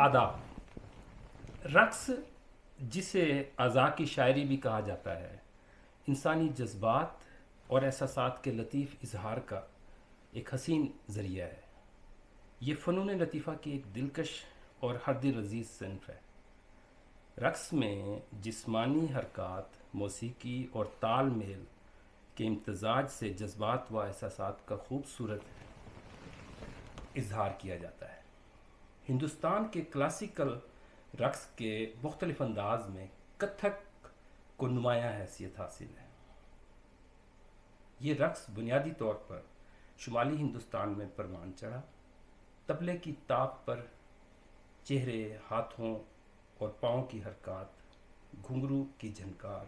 आदाब। रक़्स, जिसे अज़ा की शायरी भी कहा जाता है, इंसानी जज्बात और एहसासात के लतीफ़ इजहार का एक हसीन ज़रिया है। ये फ़नून लतीफ़ा की एक दिलकश और हर दिल अज़ीज़ सिन्फ़ है। रक़्स में जिस्मानी हरकत, मौसीकी और ताल मेल के इम्तज़ाज से जज्बात व एहसासात का खूबसूरत इजहार किया जाता है। हिंदुस्तान के क्लासिकल रक़्स के मुख्तलिफ़ अंदाज में कथक को नुमायाँ हैसियत हासिल है। ये रक़्स बुनियादी तौर पर शुमाली हिंदुस्तान में परवान चढ़ा। तबले की ताप पर चेहरे, हाथों और पाँव की हरकत, घुंघरू की झनकार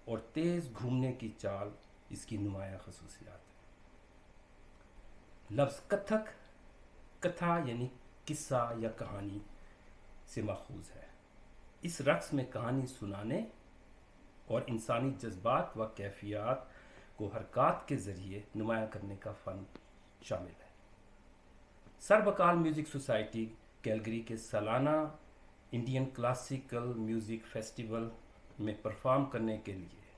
और तेज़ घूमने की चाल इसकी नुमायाँ खसूसियात है। लफ्ज़ कथक कथा यानी किस्सा या कहानी से माखूज है। इस रक़्स में कहानी सुनाने और इंसानी जज्बात व कैफियत को हरकत के ज़रिए नुमायाँ करने का फ़न शामिल है। सरबकाल म्यूज़िक सोसाइटी कैलगरी के सालाना इंडियन क्लासिकल म्यूज़िक फेस्टिवल में परफॉर्म करने के लिए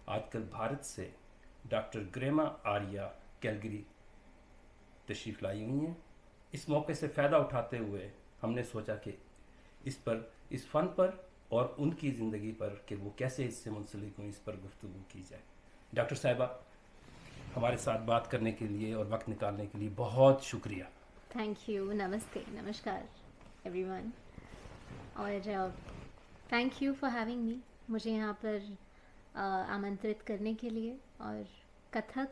आजकल भारत से डॉक्टर ग्रेमा आर्या कैलगरी तशरीफ़ लाई हुई हैं। इस मौके से फ़ायदा उठाते हुए हमने सोचा कि इस फ़न पर और उनकी ज़िंदगी पर कि वो कैसे इससे मुंसलिक हुई, इस पर गुफ्तगू की जाए। डॉक्टर साहिबा, हमारे साथ बात करने के लिए और वक्त निकालने के लिए बहुत शुक्रिया। Thank you. नमस्ते, नमस्कार एवरीवन, और thank you for having me, मुझे यहाँ पर आमंत्रित करने के लिए। और कथक,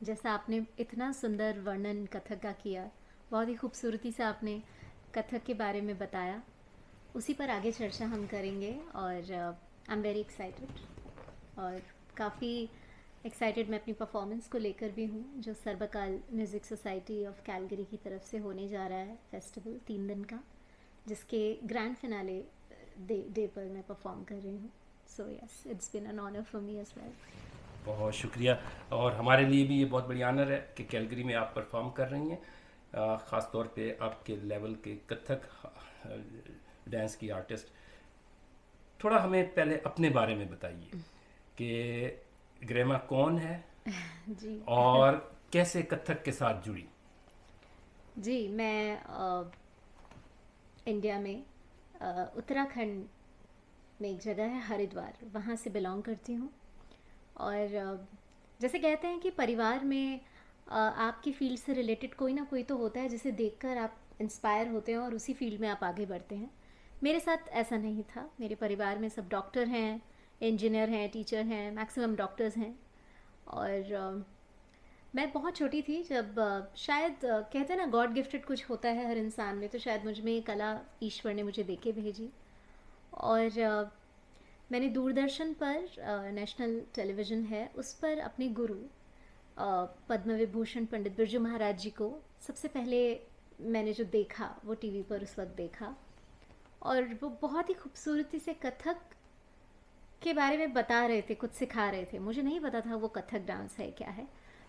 जैसा आपने इतना सुंदर वर्णन कथक का किया, बहुत ही खूबसूरती से आपने कथक के बारे में बताया, उसी पर आगे चर्चा हम करेंगे। और आई एम वेरी एक्साइटेड, और काफ़ी एक्साइटेड मैं अपनी परफॉर्मेंस को लेकर भी हूँ, जो सर्वकाल म्यूज़िक सोसाइटी ऑफ कैलगरी की तरफ से होने जा रहा है फेस्टिवल 3 दिन का, जिसके ग्रैंड फिनाले डे पर मैं परफॉर्म कर रही हूँ। So yes, it's been an honour for me as well. बहुत शुक्रिया। और हमारे लिए भी ये बहुत बड़ी आनर है कि कैलगरी में आप परफॉर्म कर रही हैं, ख़ास तौर पे आपके लेवल के कथक डांस की आर्टिस्ट। थोड़ा हमें पहले अपने बारे में बताइए कि ग्रेमा कौन है जी और कैसे कथक के साथ जुड़ी। जी, मैं इंडिया में उत्तराखंड में एक जगह है हरिद्वार, वहाँ से बिलोंग करती हूँ। और जैसे कहते हैं कि परिवार में आपकी फील्ड से रिलेटेड कोई ना कोई तो होता है जिसे देखकर आप इंस्पायर होते हैं और उसी फील्ड में आप आगे बढ़ते हैं। मेरे साथ ऐसा नहीं था। मेरे परिवार में सब डॉक्टर हैं, इंजीनियर हैं, टीचर हैं, मैक्सिमम डॉक्टर्स हैं। और मैं बहुत छोटी थी जब शायद कहते हैं ना, गॉड गिफ्टेड कुछ होता है हर इंसान में, तो शायद मुझ में ये कला ईश्वर ने मुझे देके भेजी। और मैंने दूरदर्शन पर, नेशनल टेलीविज़न है, उस पर अपने गुरु पद्म विभूषण पंडित बिरजू महाराज जी को सबसे पहले मैंने जो देखा वो टीवी पर उस वक्त देखा। और वो बहुत ही खूबसूरती से कथक के बारे में बता रहे थे, कुछ सिखा रहे थे। मुझे नहीं पता था वो कथक डांस है क्या है,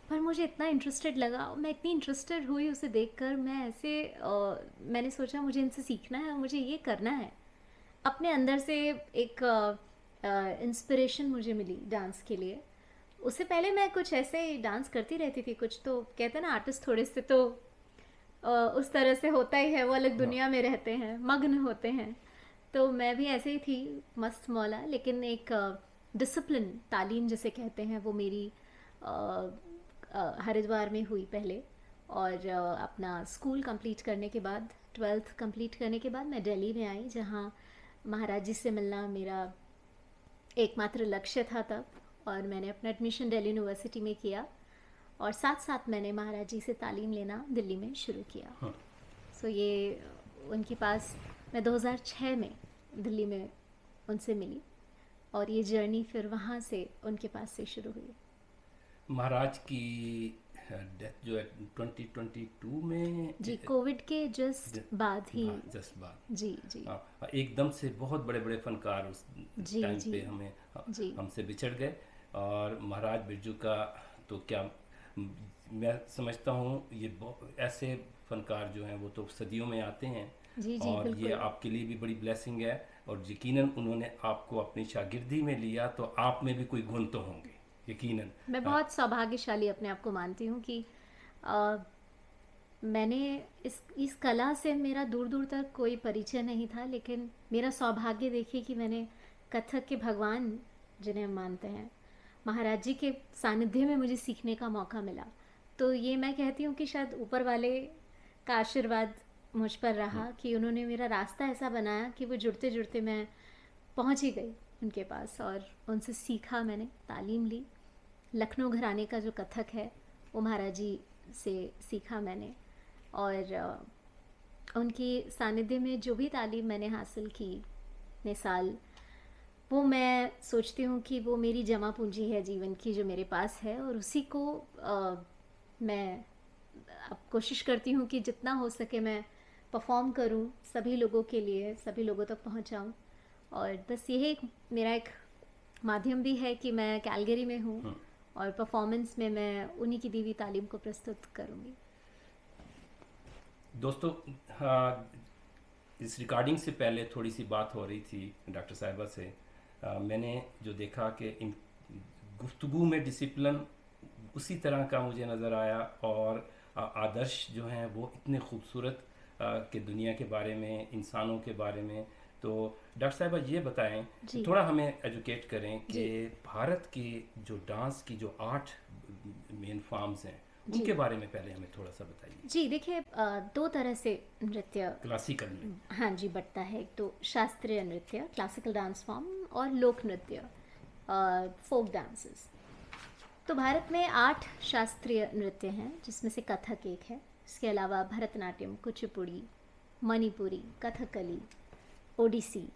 पर मुझे इतना इंटरेस्टेड लगा, मैं इतनी इंटरेस्टेड हुई उसे देखकर। मैं ऐसे मैंने सोचा मुझे इनसे सीखना है और मुझे ये करना है। अपने अंदर से एक इंस्पिरेशन मुझे मिली डांस के लिए। उससे पहले मैं कुछ ऐसे ही डांस करती रहती थी। कुछ तो कहते हैं ना, आर्टिस्ट थोड़े से तो उस तरह से होता ही है, वो अलग दुनिया में रहते हैं, मग्न होते हैं। तो मैं भी ऐसे ही थी, मस्त मौला। लेकिन एक डिसिप्लिन, तालीम जिसे कहते हैं, वो मेरी हरिद्वार में हुई पहले। और अपना स्कूल कंप्लीट करने के बाद, 12th कंप्लीट करने के बाद मैं दिल्ली में आई, जहाँ महाराज जी से मिलना मेरा एकमात्र लक्ष्य था तब। और मैंने अपना एडमिशन दिल्ली यूनिवर्सिटी में किया, और साथ साथ मैंने महाराज जी से तालीम लेना दिल्ली में शुरू किया। सो ये उनके पास मैं 2006 में दिल्ली में उनसे मिली, और ये जर्नी फिर वहाँ से उनके पास से शुरू हुई। महाराज की डेथ जो है 2022 में, जी, कोविड के जस्ट बाद ही। जस्ट बाद। जी जी एकदम से बहुत बड़े बड़े फनकार उस जी टाइम जी पे हमें जी हमसे बिछड़ गए। और महाराज बिरजू का तो क्या, मैं समझता हूँ ये ऐसे फनकार जो हैं वो तो सदियों में आते हैं, जी जी और ये बिल्कुल। आपके लिए भी बड़ी ब्लेसिंग है, और यकीनन उन्होंने आपको अपनी शागिर्दी में लिया तो आप में भी कोई गुण तो होंगे यकीनन। मैं अ, बहुत सौभाग्यशाली अपने आप को मानती हूँ कि अ, मैंने इस कला से मेरा दूर दूर तक कोई परिचय नहीं था, लेकिन मेरा सौभाग्य देखिए कि मैंने कथक के भगवान, जिन्हें हम मानते हैं, महाराज जी के सानिध्य में मुझे सीखने का मौका मिला। तो ये मैं कहती हूँ कि शायद ऊपर वाले का आशीर्वाद मुझ पर रहा कि उन्होंने मेरा रास्ता ऐसा बनाया कि वो जुड़ते जुड़ते मैं पहुँच ही गई उनके पास, और उनसे सीखा, मैंने तालीम ली। लखनऊ घराने का जो कथक है वो महाराज जी से सीखा मैंने, और उनकी सानिध्य में जो भी तालीम मैंने हासिल की इतने साल, वो मैं सोचती हूँ कि वो मेरी जमा पूंजी है जीवन की, जो मेरे पास है, और उसी को मैं अब कोशिश करती हूँ कि जितना हो सके मैं परफॉर्म करूँ सभी लोगों के लिए, सभी लोगों तक पहुँचाऊँ। और बस यही मेरा एक माध्यम भी है कि मैं कैलगरी में हूँ, और परफॉर्मेंस में मैं उन्हीं की दी हुई तालीम को प्रस्तुत करूँगी। दोस्तों, हाँ, इस रिकॉर्डिंग से पहले थोड़ी सी बात हो रही थी डॉक्टर साहिबा से। मैंने जो देखा कि इन गुफ्तगू में डिसिप्लिन उसी तरह का मुझे नज़र आया, और आदर्श जो हैं वो इतने खूबसूरत कि दुनिया के बारे में, इंसानों के बारे में। तो डॉक्टर साहिबा ये बताएं, जी थोड़ा हमें एजुकेट करें कि जी भारत के जो डांस की जो 8 मेन फॉर्म्स हैं जी उनके बारे में पहले हमें थोड़ा सा बताइए। जी। देखिए, दो तरह से नृत्य, क्लासिकल में। हाँ जी, बटता है। एक तो शास्त्रीय नृत्य, क्लासिकल डांस फॉर्म, और लोक नृत्य, फोक डांसेस। तो भारत में 8 शास्त्रीय नृत्य हैं, जिसमें से कथक एक है। इसके अलावा भरतनाट्यम, कुचिपुड़ी, मणिपुरी, कथकली, ओडिसी,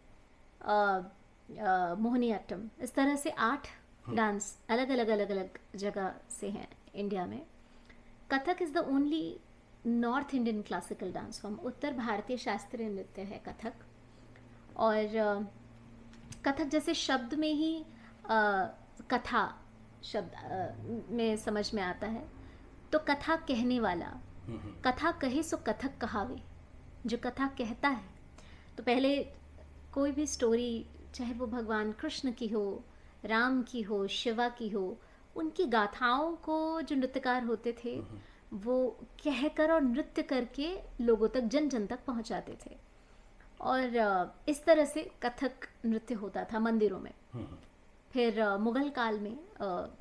मोहिनीअट्टम, इस तरह से 8 डांस अलग अलग जगह से हैं इंडिया में। Kathak is the only North Indian classical dance form. उत्तर भारतीय शास्त्रीय नृत्य है कथक। और कथक जैसे शब्द में ही कथा शब्द में समझ में आता है। तो कथा कहने वाला, कथा कहे सो कथक कहावे, जो कथा कहता है। तो पहले कोई भी स्टोरी, चाहे वो भगवान कृष्ण की हो, राम की हो, शिवा की हो, उनकी गाथाओं को जो नृत्यकार होते थे वो कहकर और नृत्य करके लोगों तक, जन जन तक पहुंचाते थे। और इस तरह से कथक नृत्य होता था मंदिरों में। फिर मुगल काल में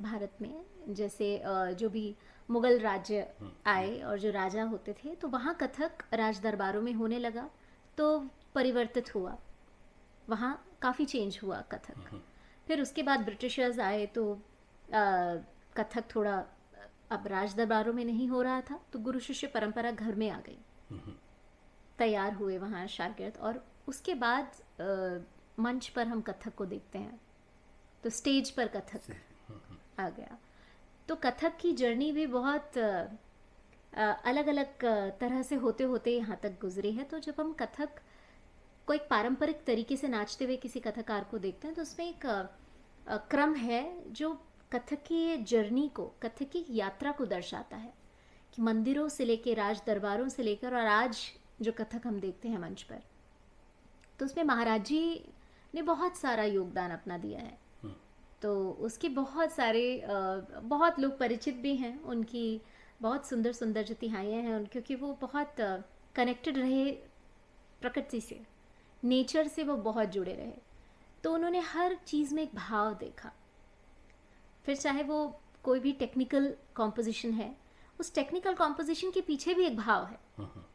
भारत में जैसे जो भी मुगल राज्य आए और जो राजा होते थे, तो वहाँ कथक राज दरबारों में होने लगा, तो परिवर्तित हुआ, वहाँ काफ़ी चेंज हुआ कथक। फिर उसके बाद ब्रिटिशर्स आए, तो कथक थोड़ा अब राज दरबारों में नहीं हो रहा था, तो गुरु शिष्य परंपरा घर में आ गई, तैयार हुए वहाँ शागिर्द, और उसके बाद मंच पर हम कथक को देखते हैं, तो स्टेज पर कथक आ गया। तो कथक की जर्नी भी बहुत अलग अलग तरह से होते होते यहाँ तक गुजरी है। तो जब हम कथक को एक पारंपरिक तरीके से नाचते हुए किसी कथकार को देखते हैं, तो उसमें एक क्रम है जो कथक की जर्नी को, कथक की यात्रा को दर्शाता है, कि मंदिरों से लेकर, राज दरबारों से लेकर, और आज जो कथक हम देखते हैं मंच पर, तो उसमें महाराज जी ने बहुत सारा योगदान अपना दिया है। तो उसके बहुत सारे बहुत लोग परिचित भी हैं, उनकी बहुत सुंदर सुंदर जो तिहाइयाँ हैं, क्योंकि वो बहुत कनेक्टेड रहे प्रकृति से, नेचर से वो बहुत जुड़े रहे। तो उन्होंने हर चीज़ में एक भाव देखा। फिर चाहे वो कोई भी टेक्निकल कॉम्पोजिशन है, उस टेक्निकल कॉम्पोजिशन के पीछे भी एक भाव है।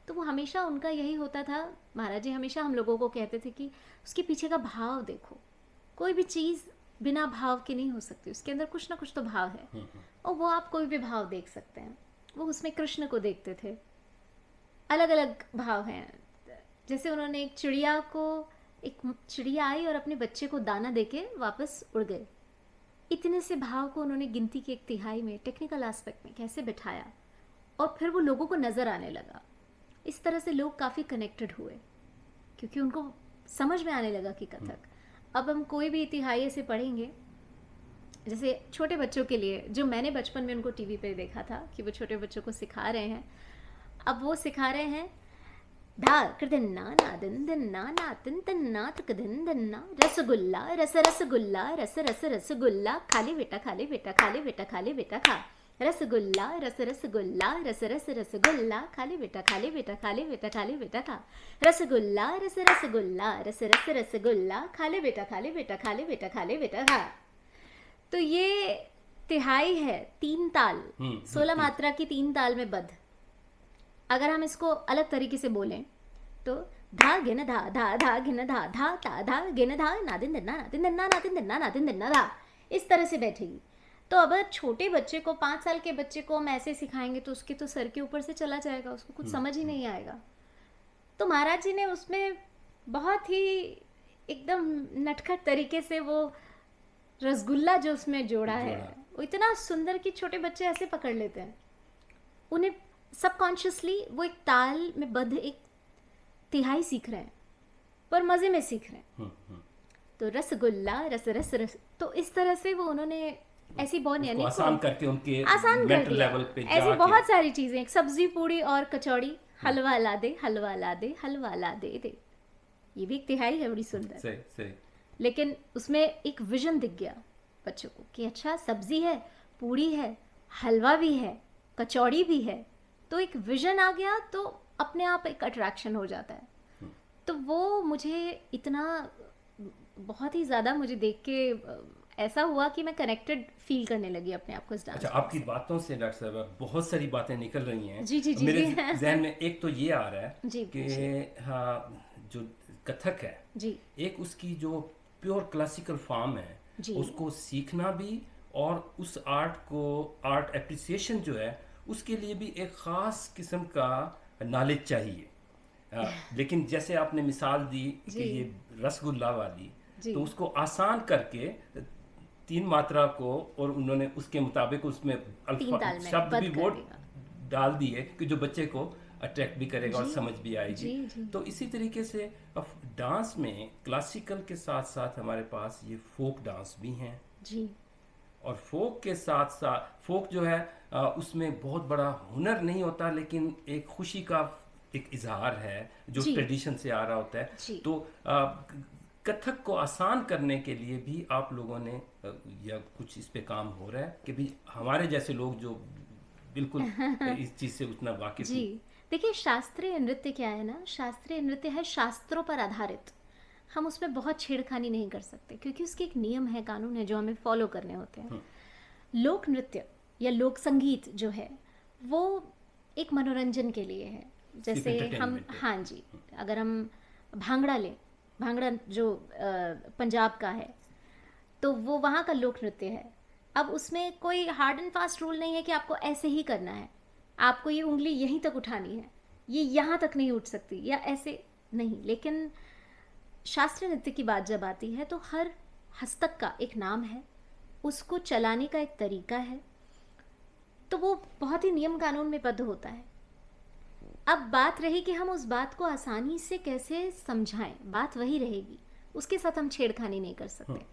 तो वो हमेशा उनका यही होता था, महाराज जी हमेशा हम लोगों को कहते थे कि उसके पीछे का भाव देखो, कोई भी चीज़ बिना भाव के नहीं हो सकती, उसके अंदर कुछ ना कुछ तो भाव है, और वो आप कोई भी भाव देख सकते हैं। वो उसमें कृष्ण को देखते थे, अलग अलग भाव हैं। जैसे उन्होंने एक चिड़िया आई और अपने बच्चे को दाना देके वापस उड़ गए, इतने से भाव को उन्होंने गिनती के एक तिहाई में, टेक्निकल एस्पेक्ट में कैसे बिठाया, और फिर वो लोगों को नज़र आने लगा। इस तरह से लोग काफ़ी कनेक्टेड हुए, क्योंकि उनको समझ में आने लगा कि कथक। अब हम कोई भी तिहाई ऐसे पढ़ेंगे, जैसे छोटे बच्चों के लिए, जो मैंने बचपन में उनको टीवी पे देखा था कि वो छोटे बच्चों को सिखा रहे हैं, अब वो सिखा रहे हैं धा कृदिन्ना ना दिन दिन्ना ना तिन तिन्ना तक दिन दिन्ना रसगुल्ला रस रसगुल्ला रस रस रसगुल्ला खाली बेटा खाली बेटा खाली बेटा खाली बेटा खा रसगुल्ला रस रसगुल्ला रस रस रसगुल्ला खाली बेटा खाली बेटा खाली बेटा खाली बेटा खा रसगुल्ला रस रसगुल्ला रस रस रसगुल्ला खाली बेटा खाली बेटा खाली बेटा खाली बेटा खा। तो ये तिहाई है, 3 ताल, 16 मात्रा की 3 ताल में बद्ध। अगर हम इसको अलग तरीके से बोलें तो धा गिन धा धा धा गिन धा धा ता धा गिन धा नादिन दिन्ना नादिन दिन्ना नादिन दिन्ना नादिन दिन्ना धा, इस तरह से बैठेगी। तो अगर छोटे बच्चे को, 5 साल के बच्चे को हम ऐसे सिखाएंगे तो उसके तो सर के ऊपर से चला जाएगा, उसको कुछ समझ ही नहीं आएगा। तो महाराज जी ने उसमें बहुत ही एकदम नटखट तरीके से वो रसगुल्ला जो उसमें जोड़ा है, वो इतना सुंदर कि छोटे बच्चे ऐसे पकड़ लेते हैं। उन्हें सबकॉन्शियसली वो एक ताल में बद्ध एक तिहाई सीख रहे हैं, पर मजे में सीख रहे हैं। तो रसगुल्ला रस रस रस, तो इस तरह से वो उन्होंने ऐसी बहुत यानी आसान करके उनके आसान कर मेंटल दिया। लेवल पे ऐसी बहुत सारी चीजें, एक सब्जी पूड़ी और कचौड़ी, हलवा ला दे हलवा ला दे हलवा ला दे, ये भी एक तिहाई है बड़ी सुंदर। सही सही। लेकिन उसमें एक विजन दिख गया बच्चों को कि अच्छा सब्जी है, पूड़ी है, हलवा भी है, कचौड़ी भी है, तो एक विजन आ गया, तो अपने आप एक अट्रैक्शन हो जाता है। तो वो मुझे इतना बहुत ही ज़्यादा मुझे देख के ऐसा हुआ कि मैं कनेक्टेड फील करने लगी अपने आप को इस डांस। अच्छा, आपकी बातों से डॉक्टर साहब बहुत सारी बातें निकल रही हैं। जी जी जी मेरे जी। जहन में एक तो ये आ रहा है जी, कि हाँ, जो कथक है जी एक उसकी जो प्योर क्लासिकल फॉर्म है जी। उसको सीखना भी, और उस आर्ट को, आर्ट एप्रिसिएशन जो है उसके लिए भी एक ख़ास किस्म का नॉलेज चाहिए। लेकिन जैसे आपने मिसाल दी कि ये रसगुल्ला वाली, तो उसको आसान करके 3 मात्रा को, और उन्होंने उसके मुताबिक उसमें ताल में शब्द भी बद्ध वो कर देगा। डाल दिए कि जो बच्चे को अट्रैक्ट भी करेगा और जी, समझ भी आएगी। जी, जी। तो इसी तरीके से अब डांस में क्लासिकल के साथ साथ हमारे पास ये फोक डांस भी हैं, जी और फोक के साथ साथ फोक जो है उसमें बहुत बड़ा हुनर नहीं होता, लेकिन एक खुशी का एक इजहार है जो जी। ट्रेडिशन से आ रहा होता जी। है। तो कथक को आसान करने के लिए भी आप लोगों ने या कुछ इस पे काम हो रहा है कि भी हमारे जैसे लोग जो बिल्कुल इस चीज से उतना वाकिफ जी। देखिए, शास्त्रीय नृत्य क्या है ना, शास्त्रीय नृत्य है शास्त्रों पर आधारित। हम उसमें बहुत छेड़खानी नहीं कर सकते क्योंकि उसके एक नियम है, कानून है जो हमें फॉलो करने होते हैं। लोक नृत्य या लोक संगीत जो है वो एक मनोरंजन के लिए है। जैसे हम, entertainment है। हाँ जी, अगर हम भांगड़ा लें, भांगड़ा जो पंजाब का है, तो वो वहाँ का लोक नृत्य है। अब उसमें कोई हार्ड एंड फास्ट रूल नहीं है कि आपको ऐसे ही करना है, आपको ये उंगली यहीं तक उठानी है, ये यहाँ तक नहीं उठ सकती, या ऐसे नहीं। लेकिन शास्त्रीय नृत्य की बात जब आती है तो हर हस्तक का एक नाम है, उसको चलाने का एक तरीका है, तो वो बहुत ही नियम कानून में बद्ध होता है। अब बात रही कि हम उस बात को आसानी से कैसे समझाएं, बात वही रहेगी, उसके साथ हम छेड़खानी नहीं कर सकते,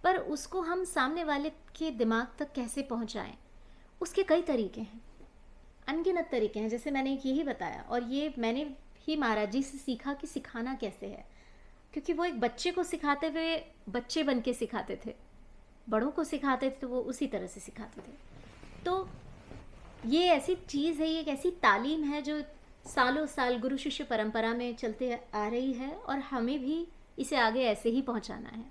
पर उसको हम सामने वाले के दिमाग तक कैसे पहुंचाएं, उसके कई तरीके हैं, अनगिनत तरीके हैं। जैसे मैंने एक यही बताया, और ये मैंने ही महाराज जी से सीखा कि सिखाना कैसे है, क्योंकि वो एक बच्चे को सिखाते हुए बच्चे बन के सिखाते थे, बड़ों को सिखाते थे तो वो उसी तरह से सिखाते थे। तो ये ऐसी चीज़ है, ये एक ऐसी तालीम है जो सालों साल गुरु शिष्य परंपरा में चलते आ रही है, और हमें भी इसे आगे ऐसे ही पहुंचाना है।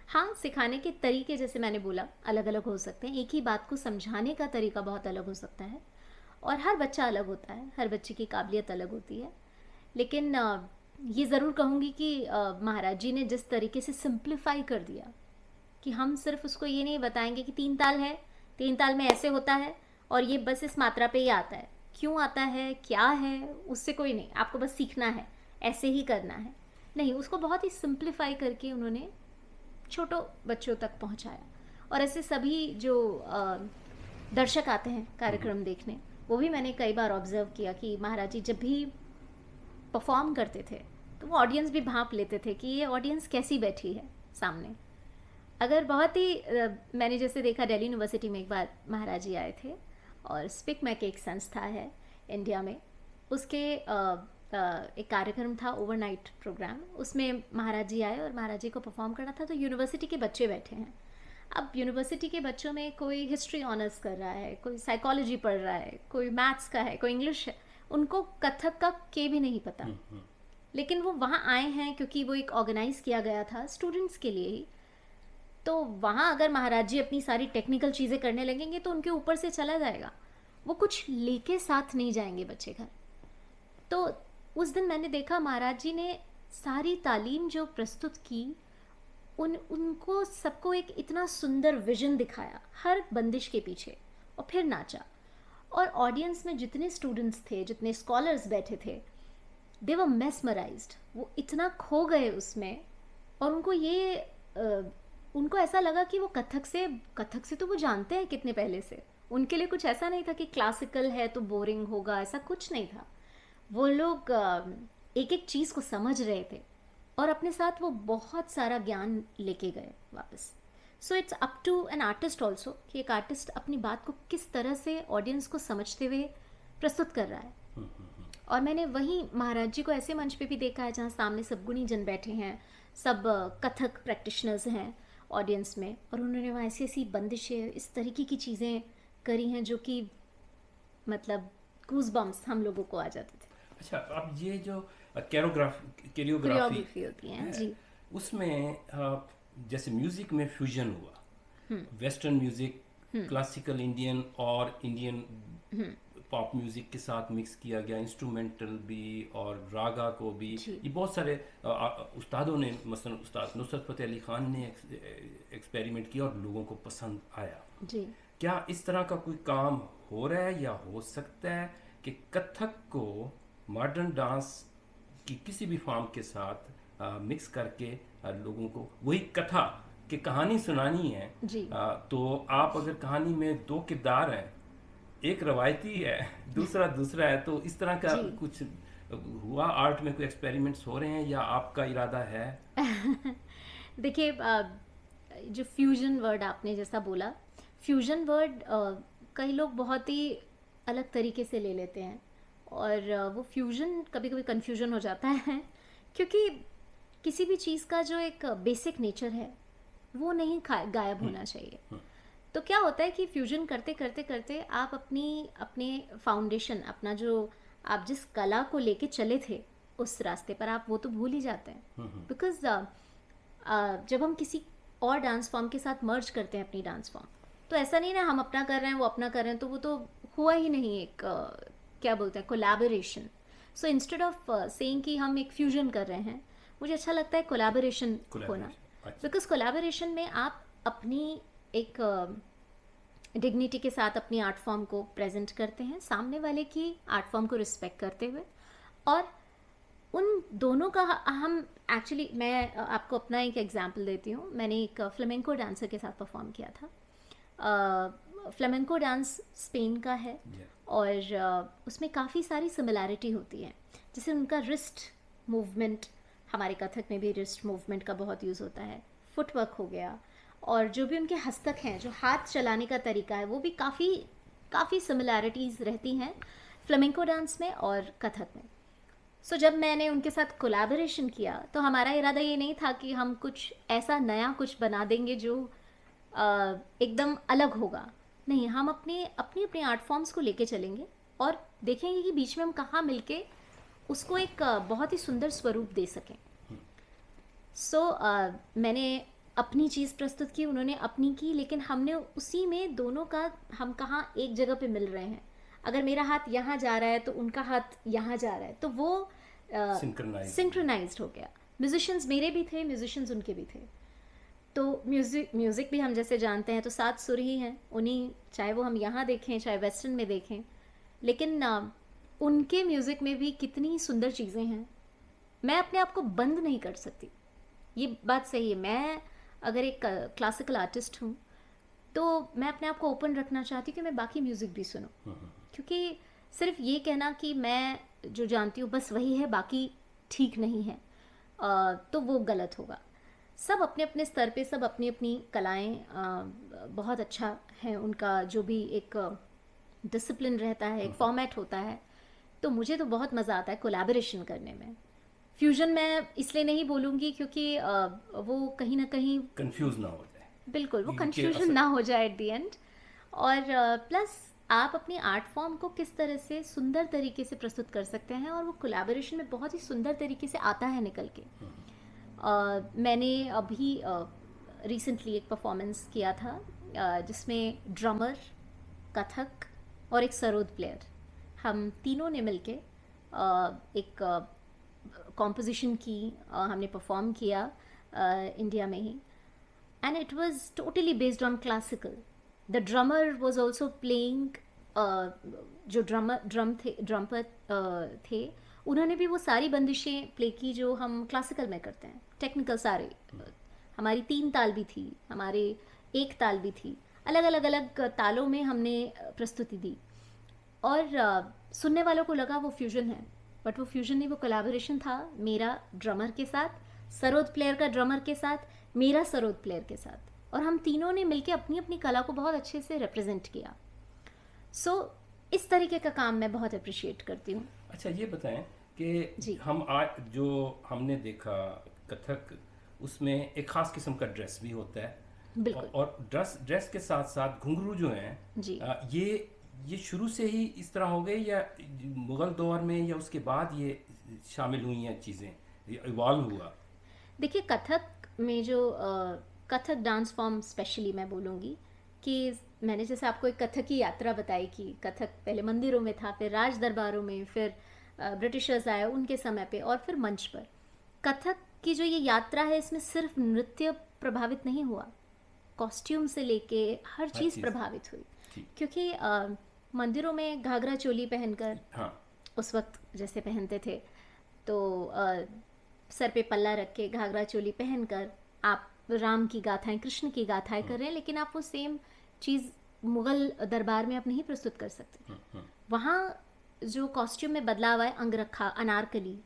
हाँ, सिखाने के तरीके जैसे मैंने बोला अलग अलग हो सकते हैं, एक ही बात को समझाने का तरीका बहुत अलग हो सकता है, और हर बच्चा अलग होता है, हर बच्चे की काबिलियत अलग होती है। लेकिन ये ज़रूर कहूँगी कि महाराज जी ने जिस तरीके से सिंप्लीफाई कर दिया कि हम सिर्फ उसको ये नहीं बताएंगे कि 3 ताल है, 3 ताल में ऐसे होता है और ये बस इस मात्रा पे ही आता है, क्यों आता है, क्या है, उससे कोई नहीं, आपको बस सीखना है, ऐसे ही करना है। नहीं, उसको बहुत ही सिंप्लीफाई करके उन्होंने छोटों बच्चों तक पहुंचाया। और ऐसे सभी जो दर्शक आते हैं कार्यक्रम देखने, वो भी मैंने कई बार ऑब्जर्व किया कि महाराज जी जब भी परफॉर्म करते थे तो वो ऑडियंस भी भांप लेते थे कि ये ऑडियंस कैसी बैठी है सामने। अगर बहुत ही मैंने जैसे देखा, दिल्ली यूनिवर्सिटी में एक बार महाराज जी आए थे, और स्पिक मैक एक संस्था है इंडिया में, उसके एक कार्यक्रम था, ओवरनाइट प्रोग्राम, उसमें महाराज जी आए और महाराज जी को परफॉर्म करना था। तो यूनिवर्सिटी के बच्चे बैठे हैं। अब यूनिवर्सिटी के बच्चों में कोई हिस्ट्री ऑनर्स कर रहा है, कोई साइकोलॉजी पढ़ रहा है, कोई मैथ्स का है, कोई इंग्लिश है, उनको कथक का के भी नहीं पता। लेकिन वो वहाँ आए हैं क्योंकि वो एक ऑर्गेनाइज किया गया था स्टूडेंट्स के लिए ही। तो वहाँ अगर महाराज जी अपनी सारी टेक्निकल चीज़ें करने लगेंगे तो उनके ऊपर से चला जाएगा, वो कुछ लेके साथ नहीं जाएंगे बच्चे घर। तो उस दिन मैंने देखा महाराज जी ने सारी तालीम जो प्रस्तुत की, उनको सबको एक इतना सुंदर विजन दिखाया हर बंदिश के पीछे, और फिर नाचा। और ऑडियंस में जितने स्टूडेंट्स थे, जितने स्कॉलर्स बैठे थे, दे वर मेस्मराइज्ड। वो इतना खो गए उसमें, और उनको ऐसा लगा कि वो कथक से तो वो जानते हैं कितने पहले से। उनके लिए कुछ ऐसा नहीं था कि क्लासिकल है तो बोरिंग होगा, ऐसा कुछ नहीं था। वो लोग एक एक चीज़ को समझ रहे थे और अपने साथ वो बहुत सारा ज्ञान लेके गए वापस। So it's up to an artist also कि एक आर्टिस्ट अपनी बात को किस तरह से ऑडियंस को समझते हुए प्रस्तुत कर रहा है। और मैंने वहीं महाराज जी को ऐसे मंच पे भी देखा है जहाँ सामने सब गुणी जन बैठे हैं, सब कथक प्रैक्टिशनर्स हैं ऑडियंस में, और उन्होंने वहाँ ऐसी ऐसी बंदिशें, इस तरीके की चीज़ें करी हैं जो कि मतलब गूज बम्स हम लोगों को आ जाते थे। अच्छा, अब ये जो कोरियोग्राफी होती है जी, उसमें जैसे म्यूजिक में फ्यूजन हुआ, वेस्टर्न म्यूजिक, क्लासिकल इंडियन और इंडियन पॉप म्यूजिक के साथ मिक्स किया गया, इंस्ट्रूमेंटल भी और रागा को भी। ये बहुत सारे उस्तादों ने, मसलन उस्ताद नुसरत फतेह अली खान ने एक्सपेरिमेंट किया और लोगों को पसंद आया जी। क्या इस तरह का कोई काम हो रहा है या हो सकता है कि कथक को मॉडर्न डांस की किसी भी फॉर्म के साथ मिक्स करके लोगों को वही कथा की कहानी सुनानी है जी। तो आप अगर कहानी में दो किरदार हैं, एक रवायती है, दूसरा है, तो इस तरह का कुछ हुआ आर्ट में, कोई एक्सपेरिमेंट्स हो रहे हैं या आपका इरादा है? देखिए, जो फ्यूजन वर्ड आपने जैसा बोला, फ्यूजन वर्ड कई लोग बहुत ही अलग तरीके से ले लेते हैं, और वो फ्यूजन कभी कभी कन्फ्यूजन हो जाता है क्योंकि किसी भी चीज़ का जो एक बेसिक नेचर है वो नहीं गायब होना चाहिए। तो क्या होता है कि फ्यूजन करते करते करते आप अपने फाउंडेशन, अपना जो आप जिस कला को लेके चले थे उस रास्ते पर, आप वो तो भूल ही जाते हैं। बिकॉज जब हम किसी और डांस फॉर्म के साथ मर्ज करते हैं अपनी डांस फॉर्म, तो ऐसा नहीं ना हम अपना कर रहे हैं वो अपना कर रहे हैं, तो वो तो हुआ ही नहीं एक क्या बोलते हैं, collaboration. So instead of saying कि हम एक फ्यूजन कर रहे हैं, मुझे अच्छा लगता है कोलैबोरेशन होना। बिकॉज कोलैबोरेशन में आप अपनी एक डिग्निटी के साथ अपनी आर्ट फॉर्म को प्रेजेंट करते हैं, सामने वाले की आर्ट फॉर्म को रिस्पेक्ट करते हुए। और उन दोनों का हम एक्चुअली, मैं आपको अपना एक एग्जांपल देती हूँ। मैंने एक फ्लेमेंको डांसर के साथ परफॉर्म किया था। फ्लेमेंको डांस स्पेन का है और उसमें काफ़ी सारी सिमिलैरिटी होती है, जैसे उनका रिस्ट मूवमेंट, हमारे कथक में भी रिस्ट मूवमेंट का बहुत यूज़ होता है, फुटवर्क हो गया, और जो भी उनके हस्तक हैं, जो हाथ चलाने का तरीका है, वो भी काफ़ी सिमिलैरिटीज़ रहती हैं फ्लेमेंको डांस में और कथक में। सो जब मैंने उनके साथ कोलैबोरेशन किया तो हमारा इरादा ये नहीं था कि हम कुछ ऐसा नया कुछ बना देंगे जो एकदम अलग होगा। नहीं, हम अपनी आर्ट फॉर्म्स को लेके चलेंगे और देखेंगे कि बीच में हम कहाँ मिलके उसको एक बहुत ही सुंदर स्वरूप दे सकें। सो मैंने अपनी चीज़ प्रस्तुत की, उन्होंने अपनी की, लेकिन हमने उसी में दोनों का, हम कहाँ एक जगह पे मिल रहे हैं। अगर मेरा हाथ यहाँ जा रहा है तो उनका हाथ यहाँ जा रहा है, तो वो सिंक्रोनाइज्ड हो गया। म्यूजिशियंस मेरे भी थे, म्यूजिशियंस उनके भी थे। तो म्यूज़िक भी हम जैसे जानते हैं तो 7 सुर ही हैं उन्हीं, चाहे वो हम यहाँ देखें चाहे वेस्टर्न में देखें, लेकिन उनके म्यूज़िक में भी कितनी सुंदर चीज़ें हैं। मैं अपने आप को बंद नहीं कर सकती, ये बात सही है। मैं अगर एक क्लासिकल आर्टिस्ट हूँ तो मैं अपने आप को ओपन रखना चाहती हूँ कि मैं बाकी म्यूज़िक भी सुनूँ, क्योंकि सिर्फ ये कहना कि मैं जो जानती हूँ बस वही है, बाकी ठीक नहीं है, तो वो गलत होगा। सब अपने अपने स्तर पे, सब अपनी अपनी कलाएं बहुत अच्छा है उनका, जो भी एक डिसिप्लिन रहता है, एक फॉर्मेट होता है। तो मुझे तो बहुत मज़ा आता है कोलैबोरेशन करने में। फ्यूजन मैं इसलिए नहीं बोलूँगी क्योंकि वो कहीं ना कहीं कंफ्यूज ना हो जाए बिल्कुल वो क्योंकि कंफ्यूजन ना हो जाए एट द एंड। और प्लस आप अपनी आर्ट फॉर्म को किस तरह से सुंदर तरीके से प्रस्तुत कर सकते हैं, और वो कोलैबोरेशन में बहुत ही सुंदर तरीके से आता है निकल के। मैंने अभी रिसेंटली एक परफॉर्मेंस किया था जिसमें ड्रमर, कथक और एक सरोद प्लेयर, हम तीनों ने मिलके एक कॉम्पोजिशन की, हमने परफॉर्म किया इंडिया में ही, and it was totally based on classical. The drummer was also playing जो ड्रम्पर थे, उन्होंने भी वो सारी बंदिशें प्ले की जो हम क्लासिकल में करते हैं, टेक्निकल सारे। हमारी 3 ताल भी थी, हमारे 1 ताल भी थी, अलग अलग अलग तालों में हमने प्रस्तुति दी। और सुनने वालों को लगा वो फ्यूजन है, बट वो फ्यूजन नहीं, वो कोलैबोरेशन था मेरा ड्रमर के साथ, सरोद प्लेयर का ड्रमर के साथ, मेरा सरोद प्लेयर के साथ, और हम तीनों ने मिलकर अपनी अपनी कला को बहुत अच्छे से रिप्रेजेंट किया। सो इस तरीके का काम मैं बहुत अप्रिशिएट करती हूँ। अच्छा, ये बताएं जी। कि हम आज जो हमने देखा कथक, उसमें एक खास किस्म का ड्रेस भी होता है, बिल्कुल। और ड्रेस के साथ साथ घुंघरू जो हैं जी। ये शुरू से ही इस तरह हो गए, या मुगल दौर में या उसके बाद ये शामिल हुई हैं चीज़ें, इवॉल्व हुआ? देखिए, कथक में जो कथक डांस फॉर्म स्पेशली मैं बोलूँगी कि मैंने जैसे आपको एक कथक की यात्रा बताई कि कथक पहले मंदिरों में था, फिर राज दरबारों में, फिर ब्रिटिशर्स आए उनके समय पे, और फिर मंच पर। कथक की जो ये यात्रा है, इसमें सिर्फ नृत्य प्रभावित नहीं हुआ, कॉस्ट्यूम से लेके हर चीज़ प्रभावित हुई। क्योंकि मंदिरों में घाघरा चोली पहनकर, हाँ, उस वक्त जैसे पहनते थे, तो सर पे पल्ला रख के घाघरा चोली पहनकर आप राम की गाथाएं, कृष्ण की गाथाएं कर रहे हैं, लेकिन आप वो सेम चीज़ मुगल दरबार में आप नहीं प्रस्तुत कर सकते। वहाँ जो कॉस्ट्यूम में बदलाव है, अंगरखा, अनारकली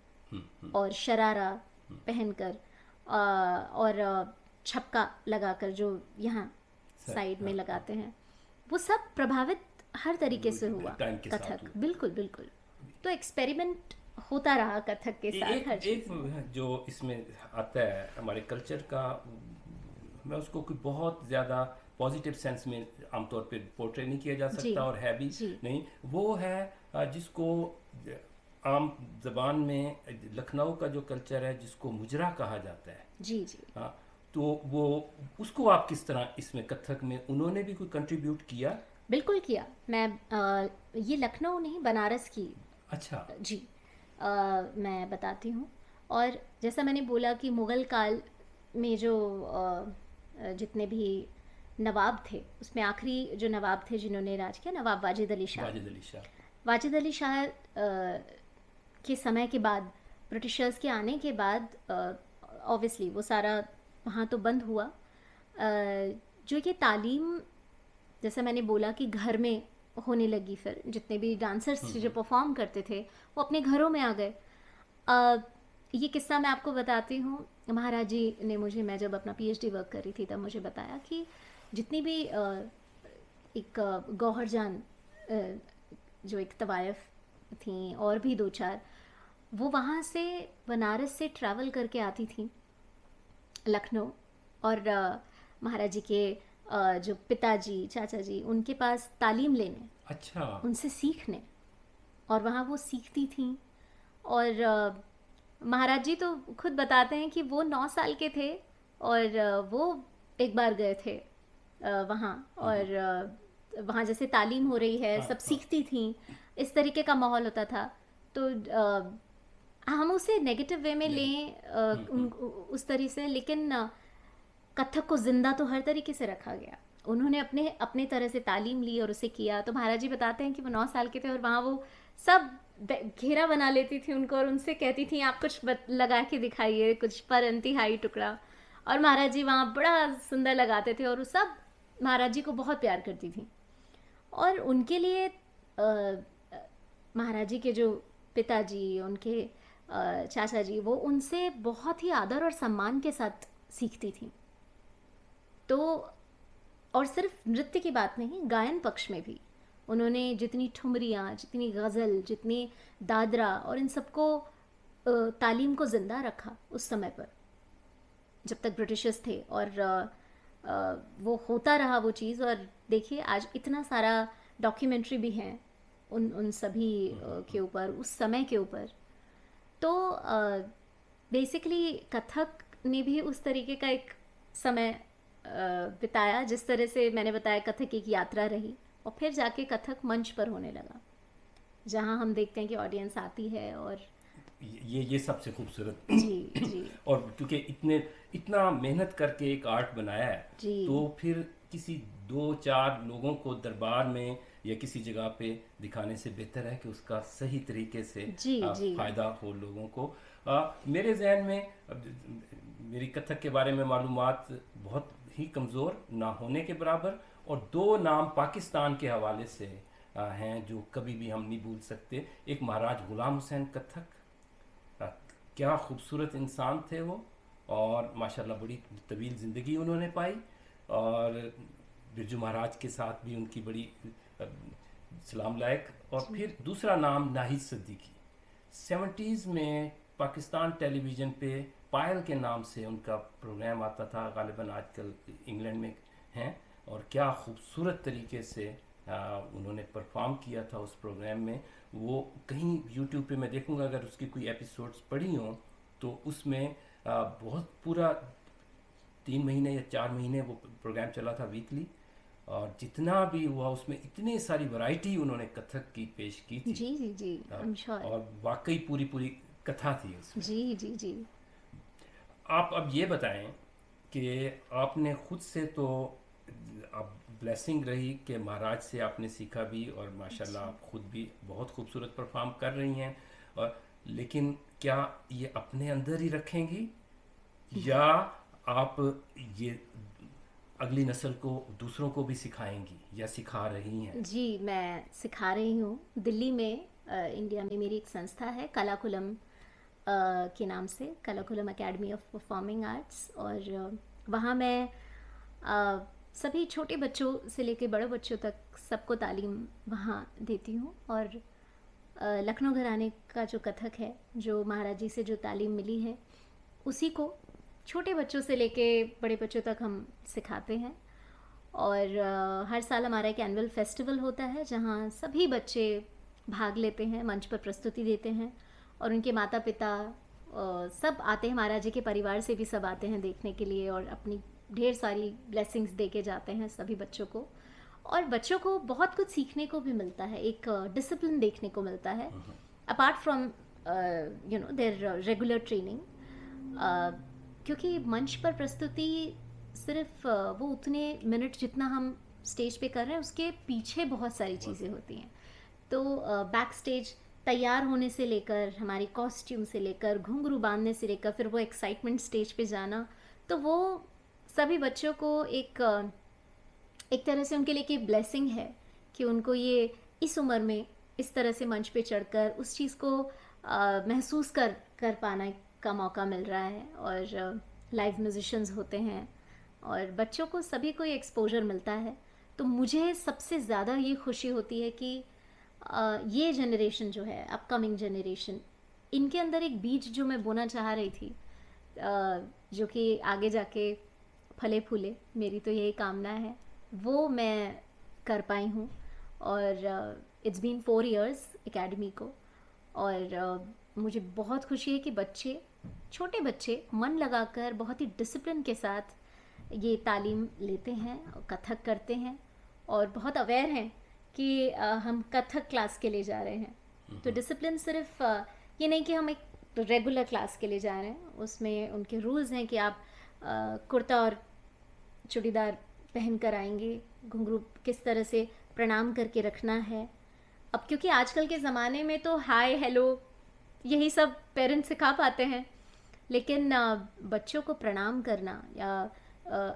और शरारा पहनकर, और छपका लगाकर जो यहाँ साइड में लगाते हैं, वो सब प्रभावित हर तरीके से हुआ कथक। बिल्कुल बिल्कुल। तो एक्सपेरिमेंट होता रहा कथक के साथ हर चीज़। एक जो इसमें आता है हमारे कल्चर का, मैं उसको कोई बहुत ज़्यादा पॉजिटिव सेंस में आमतौर पे पोर्ट्रे नहीं किया जा सकता, और है भी नहीं, वो है जिसको आम जबान में लखनऊ का जो कल्चर है, जिसको मुजरा कहा जाता है। जी जी। हाँ, तो वो उसको आप किस तरह इसमें कथक में उन्होंने भी कोई कंट्रीब्यूट किया? बिल्कुल किया। मैं ये लखनऊ नहीं, बनारस की। अच्छा जी। मैं बताती हूँ। और जैसा मैंने बोला कि मुग़ल काल में जो जितने भी नवाब थे, उसमें आखिरी जो नवाब थे जिन्होंने राज किया, नवाब वाजिद अली शाह। वाजिद अली शाह के समय के बाद, ब्रिटिशर्स के आने के बाद, ऑब्वियसली वो सारा वहाँ तो बंद हुआ। जो ये तालीम, जैसे मैंने बोला कि घर में होने लगी, फिर जितने भी डांसर्स जो परफॉर्म करते थे वो अपने घरों में आ गए। ये किस्सा मैं आपको बताती हूँ। महाराज जी ने मुझे, मैं जब अपना पीएचडी वर्क कर रही थी तब मुझे बताया कि जितनी भी एक गौहर जान जो एक तवायफ थी, और भी 2-4, वो वहाँ से बनारस से ट्रैवल करके आती थी लखनऊ, और महाराज जी के जो पिताजी, चाचा जी, उनके पास तालीम लेने, अच्छा, उनसे सीखने, और वहाँ वो सीखती थी। और महाराज जी तो खुद बताते हैं कि वो 9 साल के थे और वो एक बार गए थे वहाँ, और वहाँ जैसे तालीम हो रही है, सब सीखती थी, इस तरीके का माहौल होता था। तो हम उसे नेगेटिव वे में लें उस तरीके से, लेकिन कथक को जिंदा तो हर तरीके से रखा गया। उन्होंने अपने तरह से तालीम ली और उसे किया। तो महाराज जी बताते हैं कि वो 9 साल के थे और वहाँ वो सब घेरा बना लेती थी उनको, और उनसे कहती थी आप कुछ लगा के दिखाइए, कुछ पर इंतहाई टुकड़ा, और महाराज जी वहाँ बड़ा सुंदर लगाते थे, और वो सब महाराज जी को बहुत प्यार करती थी। और उनके लिए महाराज जी के जो पिताजी, उनके चाचा जी, वो उनसे बहुत ही आदर और सम्मान के साथ सीखती थी। तो और सिर्फ नृत्य की बात नहीं, गायन पक्ष में भी उन्होंने जितनी ठुमरियाँ, जितनी गज़ल, जितनी दादरा और इन सबको तालीम को ज़िंदा रखा उस समय पर, जब तक ब्रिटिशर्स थे। और वो होता रहा वो चीज़। और देखिए आज इतना सारा डॉक्यूमेंट्री भी हैं उन सभी के ऊपर, उस समय के ऊपर। तो बेसिकली कथक ने भी उस तरीके का एक समय बिताया, जिस तरह से मैंने बताया कथक एक यात्रा रही, और फिर जाके कथक मंच पर होने लगा, जहाँ हम देखते हैं कि ऑडियंस आती है। और ये सबसे खूबसूरत जी जी और क्योंकि इतना मेहनत करके एक आर्ट बनाया है, जी तो फिर किसी 2-4 लोगों को दरबार में या किसी जगह पे दिखाने से बेहतर है कि उसका सही तरीके से जी जी फ़ायदा हो लोगों को। मेरे जहन में मेरी कथक के बारे में मालूमात बहुत ही कमज़ोर ना होने के बराबर, और 2 नाम पाकिस्तान के हवाले से हैं जो कभी भी हम नहीं भूल सकते। एक महाराज गुलाम हुसैन कथक, क्या खूबसूरत इंसान थे वो, और माशाल्लाह बड़ी तवील ज़िंदगी उन्होंने पाई। और बिरजू महाराज के साथ भी उनकी बड़ी सलाम लायक। और फिर दूसरा नाम नाहिद सिद्दीकी, 70s में पाकिस्तान टेलीविज़न पे पायल के नाम से उनका प्रोग्राम आता था, गालिबन आजकल इंग्लैंड में हैं। और क्या खूबसूरत तरीके से उन्होंने परफॉर्म किया था उस प्रोग्राम में। वो कहीं यूट्यूब पे मैं देखूंगा, अगर उसकी कोई एपिसोड्स पड़ी हों तो उसमें बहुत पूरा 3 महीने या 4 महीने वो प्रोग्राम चला था वीकली, और जितना भी हुआ उसमें इतनी सारी वैरायटी उन्होंने कथक की पेश की थी। जी जी जी आई एम श्योर। और वाकई पूरी कथा थी उसमें। जी जी जी आप अब ये बताएं कि आपने खुद से तो आप ब्लेसिंग रही कि महाराज से आपने सीखा भी, और माशाल्लाह आप खुद भी बहुत खूबसूरत परफॉर्म कर रही हैं। और लेकिन क्या ये अपने अंदर ही रखेंगी, या आप ये अगली नस्ल को, दूसरों को भी सिखाएंगी, या सिखा रही हैं? जी, मैं सिखा रही हूँ। दिल्ली में इंडिया में मेरी एक संस्था है कलाकुलम के नाम से, कलाकुलम एकेडमी ऑफ परफॉर्मिंग आर्ट्स। और वहाँ मैं सभी छोटे बच्चों से लेकर बड़े बच्चों तक सबको तालीम वहाँ देती हूँ। और लखनऊ घराने का जो कथक है, जो महाराज जी से जो तालीम मिली है, उसी को छोटे बच्चों से लेके बड़े बच्चों तक हम सिखाते हैं। और हर साल हमारा एक एनुअल फेस्टिवल होता है, जहाँ सभी बच्चे भाग लेते हैं, मंच पर प्रस्तुति देते हैं, और उनके माता पिता सब आते हैं, महाराज जी के परिवार से भी सब आते हैं देखने के लिए, और अपनी ढेर सारी ब्लेसिंग्स दे के जाते हैं सभी बच्चों को। और बच्चों को बहुत कुछ सीखने को भी मिलता है, एक डिसिप्लिन देखने को मिलता है, apart from there regular training. क्योंकि मंच पर प्रस्तुति सिर्फ वो उतने मिनट जितना हम स्टेज पे कर रहे हैं, उसके पीछे बहुत सारी चीज़ें होती हैं। तो बैक स्टेज तैयार होने से लेकर, हमारी कॉस्ट्यूम से लेकर, घुंघरू बांधने से लेकर, फिर वो एक्साइटमेंट स्टेज पे जाना, तो वो सभी बच्चों को एक तरह से उनके लिए एक ब्लेसिंग है कि उनको ये इस उम्र में इस तरह से मंच पे चढ़कर उस चीज़ को महसूस कर पाना का मौका मिल रहा है। और लाइव म्यूजिशियंस होते हैं, और बच्चों को सभी को ये एक्सपोजर मिलता है। तो मुझे सबसे ज़्यादा ये खुशी होती है कि ये जनरेशन जो है, अपकमिंग जनरेशन, इनके अंदर एक बीज जो मैं बोना चाह रही थी, जो कि आगे जाके फले फूले, मेरी तो यही कामना है, वो मैं कर पाई हूँ। और इट्स बीन 4 years एकेडमी को। और मुझे बहुत खुशी है कि बच्चे, छोटे बच्चे मन लगाकर बहुत ही डिसिप्लिन के साथ ये तालीम लेते हैं, कथक करते हैं, और बहुत अवेयर हैं कि हम कथक क्लास के लिए जा रहे हैं। तो डिसिप्लिन सिर्फ ये नहीं कि हम एक रेगुलर क्लास के लिए जा रहे हैं, उसमें उनके रूल्स हैं कि आप कुर्ता और चूड़ीदार पहन कर आएंगे, घुंघरू किस तरह से प्रणाम करके रखना है। अब क्योंकि आजकल के ज़माने में तो हाय हेलो यही सब पेरेंट्स सिखा पाते हैं, लेकिन बच्चों को प्रणाम करना, या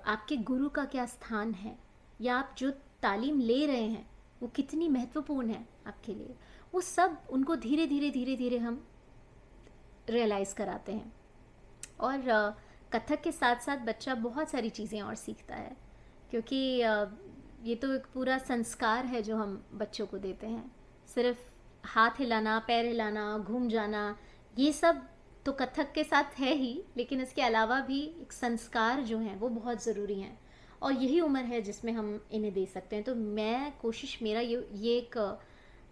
आपके गुरु का क्या स्थान है, या आप जो तालीम ले रहे हैं वो कितनी महत्वपूर्ण है आपके लिए, वो सब उनको धीरे धीरे हम रियलाइज़ कराते हैं। और कथक के साथ साथ बच्चा बहुत सारी चीज़ें और सीखता है, क्योंकि ये तो एक पूरा संस्कार है जो हम बच्चों को देते हैं। सिर्फ हाथ हिलाना, पैर हिलाना, घूम जाना, ये सब तो कथक के साथ है ही, लेकिन इसके अलावा भी एक संस्कार जो हैं वो बहुत ज़रूरी हैं, और यही उम्र है जिसमें हम इन्हें दे सकते हैं। तो मैं कोशिश, मेरा ये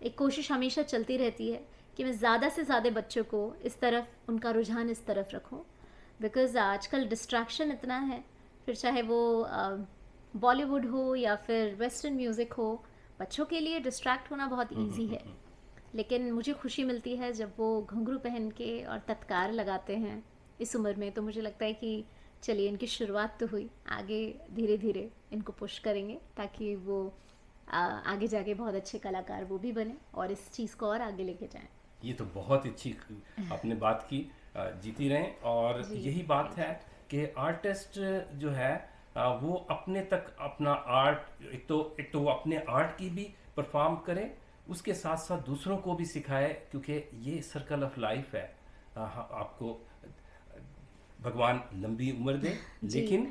एक कोशिश हमेशा चलती रहती है कि मैं ज़्यादा से ज़्यादा बच्चों को इस तरफ, उनका रुझान इस तरफ रखूं, बिकॉज़ आजकल डिस्ट्रैक्शन इतना है, फिर चाहे वो बॉलीवुड हो या फिर वेस्टर्न म्यूज़िक हो, बच्चों के लिए डिस्ट्रैक्ट होना बहुत ईजी है। लेकिन मुझे खुशी मिलती है जब वो घुंघरू पहन के और तत्कार लगाते हैं इस उम्र में, तो मुझे लगता है कि चलिए इनकी शुरुआत तो हुई, आगे धीरे धीरे इनको पुश करेंगे ताकि वो आगे जाके बहुत अच्छे कलाकार वो भी बने और इस चीज़ को और आगे लेके जाएं। ये तो बहुत अच्छी आपने बात की, जीती रहें। और यही बात है कि आर्टिस्ट जो है वो अपने तक अपना आर्ट, एक तो वो अपने आर्ट की भी परफॉर्म करे, उसके साथ साथ दूसरों को भी सिखाए, क्योंकि ये सर्कल ऑफ लाइफ है। आपको भगवान लंबी उम्र दे, लेकिन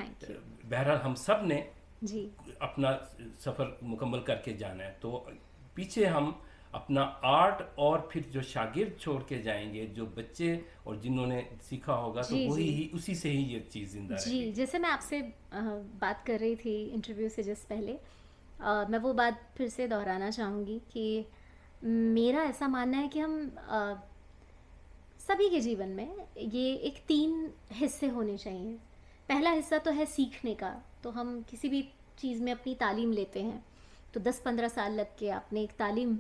बहरहाल हम सब ने जी अपना सफ़र मुकम्मल करके जाना है। तो पीछे हम अपना आर्ट और फिर जो शागिर्द छोड़ के जाएंगे, जो बच्चे और जिन्होंने सीखा होगा, तो वही ही, उसी से ही ये चीज़ जिंदा रहेगी। जी, जैसे मैं आपसे बात कर रही थी इंटरव्यू से जस्ट पहले, मैं वो बात फिर से दोहराना चाहूँगी कि मेरा ऐसा मानना है कि हम सभी के जीवन में ये एक 3 हिस्से होने चाहिए। पहला हिस्सा तो है सीखने का, तो हम किसी भी चीज़ में अपनी तालीम लेते हैं, तो 10-15 साल लग के आपने एक तालीम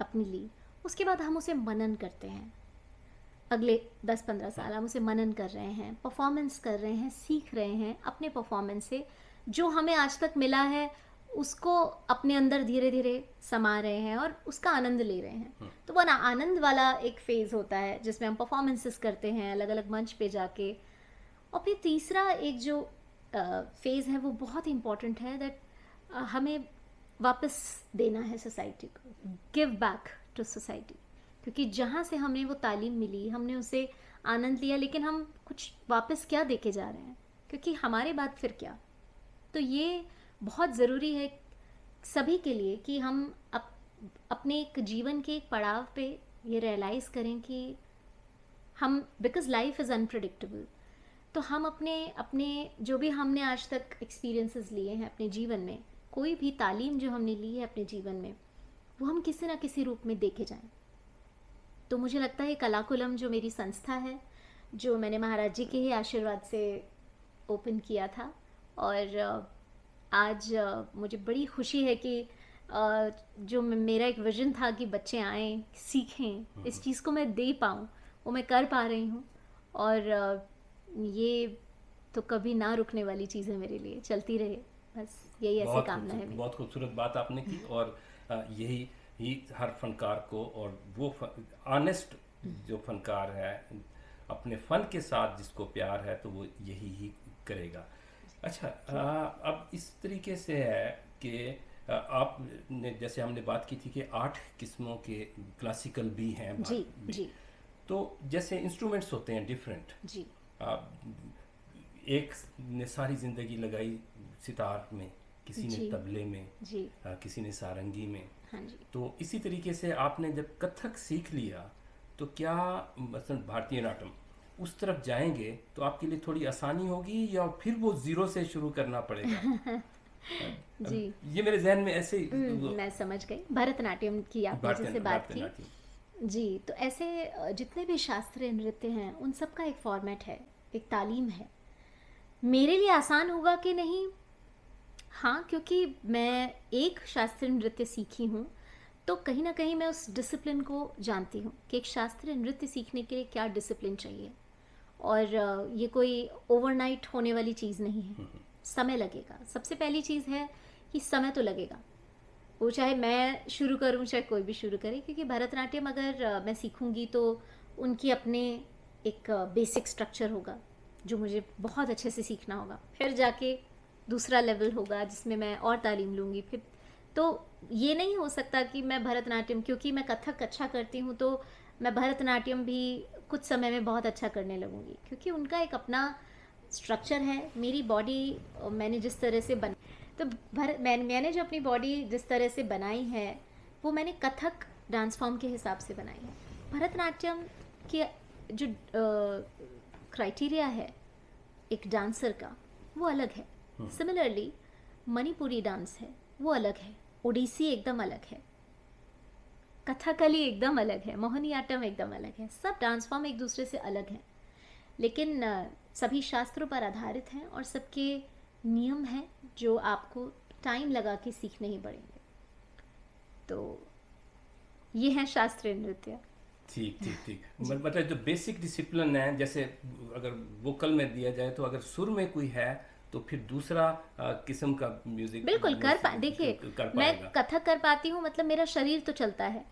अपनी ली, उसके बाद हम उसे मनन करते हैं। अगले 10-15 साल हम उसे मनन कर रहे हैं, परफॉर्मेंस कर रहे हैं, सीख रहे हैं अपने परफॉर्मेंस से, जो हमें आज तक मिला है उसको अपने अंदर धीरे धीरे समा रहे हैं और उसका आनंद ले रहे हैं। तो वो ना आनंद वाला एक फेज़ होता है जिसमें हम परफॉर्मेंसेस करते हैं अलग अलग मंच पे जाके। और फिर तीसरा एक जो फेज़ है वो बहुत इम्पॉर्टेंट है, दैट हमें वापस देना है सोसाइटी को, गिव बैक टू सोसाइटी, क्योंकि जहाँ से हमें वो तालीम मिली, हमने उसे आनंद लिया, लेकिन हम कुछ वापस क्या दे के जा रहे हैं, क्योंकि हमारे बाद फिर क्या। तो ये बहुत ज़रूरी है सभी के लिए कि हम अपने एक जीवन के एक पड़ाव पे ये रियलाइज़ करें कि हम, बिकॉज़ लाइफ इज़ अनप्रेडिक्टेबल, तो हम अपने जो भी हमने आज तक एक्सपीरियंसेस लिए हैं अपने जीवन में, कोई भी तालीम जो हमने ली है अपने जीवन में, वो हम किसी ना किसी रूप में देखे जाएं। तो मुझे लगता है कलाकुलम जो मेरी संस्था है, जो मैंने महाराज जी के ही आशीर्वाद से ओपन किया था, और आज मुझे बड़ी खुशी है कि जो मेरा एक विजन था कि बच्चे आएँ, सीखें, इस चीज़ को मैं दे पाऊँ, वो मैं कर पा रही हूँ। और ये तो कभी ना रुकने वाली चीज़ है मेरे लिए, चलती रहे, बस यही ऐसी कामना है मेरी। बहुत खूबसूरत बात आपने की, और यही ही हर फनकार को, और वो ऑनेस्ट जो फनकार है, अपने फ़न के साथ जिसको प्यार है, तो वो यही ही करेगा। अच्छा, अब इस तरीके से है कि आपने, जैसे हमने बात की थी कि 8 किस्मों के क्लासिकल भी हैं जी भी। जी तो जैसे इंस्ट्रूमेंट्स होते हैं डिफरेंट, जी, एक ने सारी ज़िंदगी लगाई सितार में, किसी ने तबले में जी, किसी ने सारंगी में। हाँ जी। तो इसी तरीके से आपने जब कथक सीख लिया, तो क्या मतलब भारतीय नाट्यम उस तरफ जाएंगे तो आपके लिए थोड़ी आसानी होगी, या फिर वो ज़ीरो से शुरू करना पड़ेगा? जी, ये मेरे जहन में ऐसे मैं समझ गई। भरतनाट्यम की आपने जैसे बात की जी, तो ऐसे जितने भी शास्त्रीय नृत्य हैं उन सब का एक फॉर्मेट है, एक तालीम है। मेरे लिए आसान होगा कि नहीं? हाँ, क्योंकि मैं एक शास्त्रीय नृत्य सीखी हूँ, तो कहीं ना कहीं मैं उस डिसिप्लिन को जानती हूँ कि एक शास्त्रीय नृत्य सीखने के लिए क्या डिसिप्लिन चाहिए, और ये कोई ओवरनाइट होने वाली चीज़ नहीं है, समय लगेगा। सबसे पहली चीज़ है कि समय तो लगेगा, वो चाहे मैं शुरू करूँ चाहे कोई भी शुरू करे, क्योंकि भरतनाट्यम अगर मैं सीखूँगी तो उनकी अपने एक बेसिक स्ट्रक्चर होगा जो मुझे बहुत अच्छे से सीखना होगा, फिर जाके दूसरा लेवल होगा जिसमें मैं और तालीम लूँगी। फिर तो ये नहीं हो सकता कि मैं भरतनाट्यम, क्योंकि मैं कथक अच्छा करती हूँ तो मैं भरतनाट्यम भी कुछ समय में बहुत अच्छा करने लगूँगी, क्योंकि उनका एक अपना स्ट्रक्चर है। मेरी बॉडी मैंने जिस तरह से तो मैंने जो अपनी बॉडी जिस तरह से बनाई है वो मैंने कथक डांस फॉर्म के हिसाब से बनाई है। भरतनाट्यम की जो क्राइटेरिया है एक डांसर का वो अलग है। सिमिलरली मणिपुरी डांस है वो अलग है, ओडिसी एकदम अलग है, कथकली एकदम अलग है, मोहिनीअट्टम एकदम अलग है। सब डांस फॉर्म एक दूसरे से अलग हैं, लेकिन सभी शास्त्रों पर आधारित हैं और सबके नियम हैं जो आपको टाइम लगा के सीखने ही पड़ेंगे। तो ये है शास्त्रीय नृत्य। ठीक ठीक ठीक। मतलब जो बेसिक डिसिप्लिन है, जैसे अगर वोकल में दिया जाए तो अगर सुर में कोई है तो फिर दूसरा किस्म का म्यूजिक बिल्कुल देखिए मैं कथक कर पाती हूँ, मतलब मेरा शरीर तो चलता है।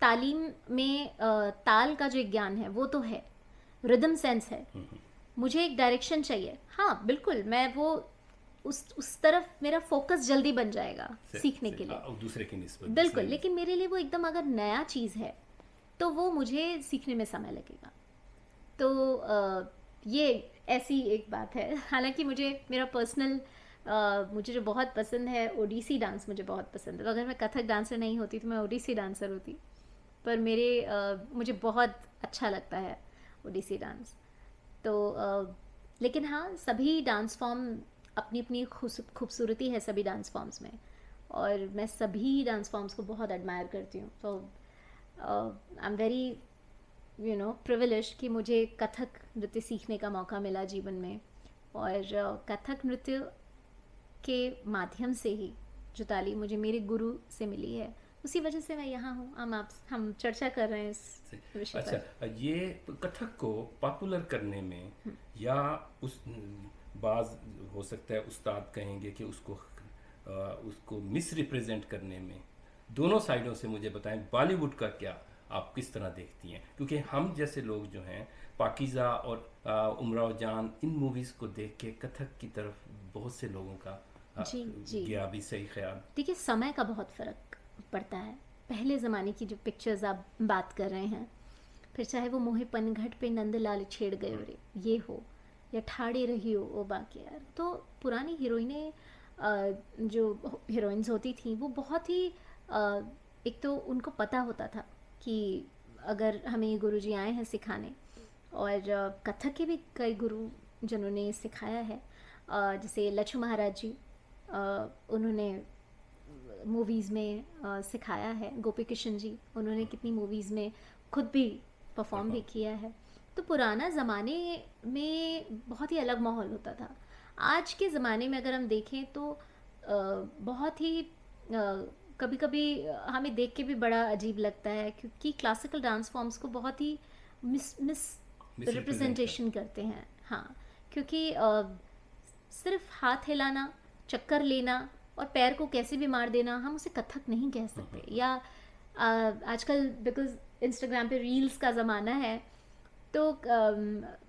तालीम में ताल का जो एक ज्ञान है वो तो है, रिदम सेंस है, मुझे एक डायरेक्शन चाहिए। हाँ बिल्कुल, मैं वो उस तरफ मेरा फोकस जल्दी बन जाएगा सीखने के लिए दूसरे की निस्बत। बिल्कुल, लेकिन मेरे लिए वो एकदम अगर नया चीज़ है तो वो मुझे सीखने में समय लगेगा। तो ये ऐसी एक बात है। हालांकि मुझे मेरा पर्सनल मुझे जो बहुत पसंद है ओडिसी डांस मुझे बहुत पसंद है। तो अगर मैं कथक डांसर नहीं होती तो मैं ओडिसी डांसर होती, पर मुझे बहुत अच्छा लगता है ओडिसी डांस। तो लेकिन हाँ, सभी डांस फॉर्म अपनी अपनी खूबसूरती है सभी डांस फॉर्म्स में, और मैं सभी डांस फॉर्म्स को बहुत एडमायर करती हूँ। तो आई एम वेरी प्रिविलेज्ड कि मुझे कथक नृत्य सीखने का मौका मिला जीवन में, और कथक नृत्य के माध्यम से ही जो तालीम मुझे मेरे गुरु से मिली है उसी वजह से मैं यहाँ हूँ। हम चर्चा कर रहे हैं इस विषय पर। अच्छा, ये कथक को पॉपुलर करने में या उस बाज हो सकता है उस्ताद कहेंगे कि उसको मिस रिप्रेजेंट करने में, दोनों साइडों से मुझे बताएं बॉलीवुड का क्या आप किस तरह देखती हैं? क्योंकि हम जैसे लोग जो हैं पाकीज़ा और उमराव जान इन मूवीज़ को देख के कथक की तरफ बहुत से लोगों का जी गया भी सही ख्याल। देखिए, समय का बहुत फ़र्क पड़ता है। पहले ज़माने की जो पिक्चर्स आप बात कर रहे हैं, फिर चाहे वो मोहे पनघट पे नंदलाल छेड़ गए रे ये हो, या ठाड़े रही हो ओ बाकी यार, तो पुरानी हीरोइनें जो हीरोइंस होती थी वो बहुत ही एक तो उनको पता होता था कि अगर हमें गुरुजी आए हैं सिखाने, और कथक के भी कई गुरु जिन्होंने सिखाया है, जैसे लच्छू महाराज जी, उन्होंने मूवीज़ में सिखाया है। गोपी किशन जी, उन्होंने कितनी मूवीज़ में खुद भी परफॉर्म भी किया है। तो पुराना ज़माने में बहुत ही अलग माहौल होता था। आज के ज़माने में अगर हम देखें तो बहुत ही कभी कभी हमें देख के भी बड़ा अजीब लगता है, क्योंकि क्लासिकल डांस फॉर्म्स को बहुत ही मिस रिप्रेजेंटेशन करते हैं। हाँ, क्योंकि सिर्फ हाथ हिलाना, चक्कर लेना और पैर को कैसे भी मार देना, हम उसे कथक नहीं कह सकते। या आजकल बिकॉज इंस्टाग्राम पे रील्स का ज़माना है, तो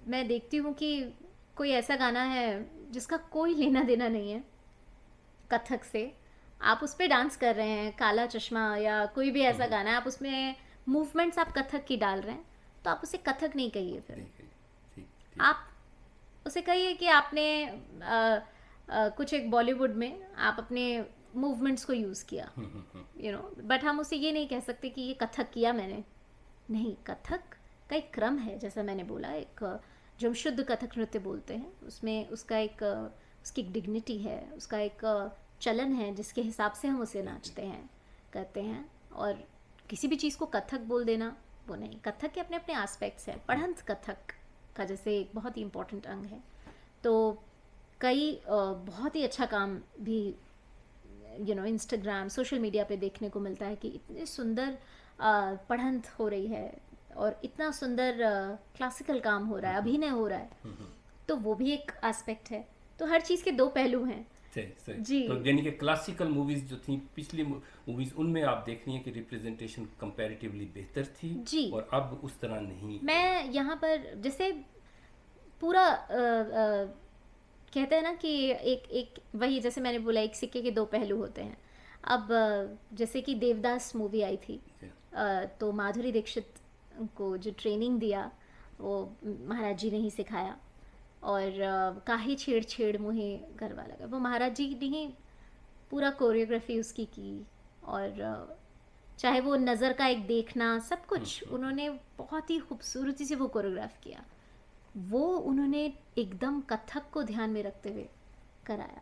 मैं देखती हूँ कि कोई ऐसा गाना है जिसका कोई लेना देना नहीं है कथक से, आप उस पर डांस कर रहे हैं, काला चश्मा या कोई भी ऐसा गाना है, आप उसमें मूवमेंट्स आप कथक की डाल रहे हैं, तो आप उसे कथक नहीं कहिए। फिर आप उसे कहिए कि आपने कुछ एक बॉलीवुड में आप अपने मूवमेंट्स को यूज़ किया, बट हम उसे ये नहीं कह सकते कि ये कथक किया मैंने। नहीं, कथक का एक क्रम है, जैसा मैंने बोला, एक जो हम शुद्ध कथक नृत्य बोलते हैं, उसमें उसकी एक डिग्निटी है, उसका एक चलन है जिसके हिसाब से हम उसे नाचते हैं, करते हैं। और किसी भी चीज़ को कथक बोल देना वो नहीं। कथक के अपने अपने एस्पेक्ट्स हैं। पढ़ंत कथक का जैसे एक बहुत ही इम्पोर्टेंट अंग है, तो कई बहुत ही अच्छा काम भी इंस्टाग्राम, सोशल मीडिया पे देखने को मिलता है कि इतने सुंदर पढ़ंत हो रही है और इतना सुंदर क्लासिकल काम हो रहा है, अभिनय हो रहा है, तो वो भी एक एस्पेक्ट है। तो हर चीज़ के दो पहलू हैं। सही। जी। तो यानी कि क्लासिकल मूवीज जो थी, पिछली मूवीज, उनमें आप देख रही हैं कि रिप्रेजेंटेशन कंपैरेटिवली बेहतर थी जी, और अब उस तरह नहीं। मैं यहाँ पर जैसे पूरा कहते हैं ना कि एक वही, जैसे मैंने बोला, एक सिक्के के दो पहलू होते हैं। अब जैसे कि देवदास मूवी आई थी, तो माधुरी दीक्षित को जो ट्रेनिंग दिया वो महाराज जी ने ही सिखाया। और काहे छेड़ छेड़ मुहे गरबा लगा, वो महाराज जी ने ही पूरा कोरियोग्राफी उसकी की। और चाहे वो नज़र का एक देखना, सब कुछ उन्होंने बहुत ही खूबसूरती से वो कोरियोग्राफ किया। वो उन्होंने एकदम कथक को ध्यान में रखते हुए कराया।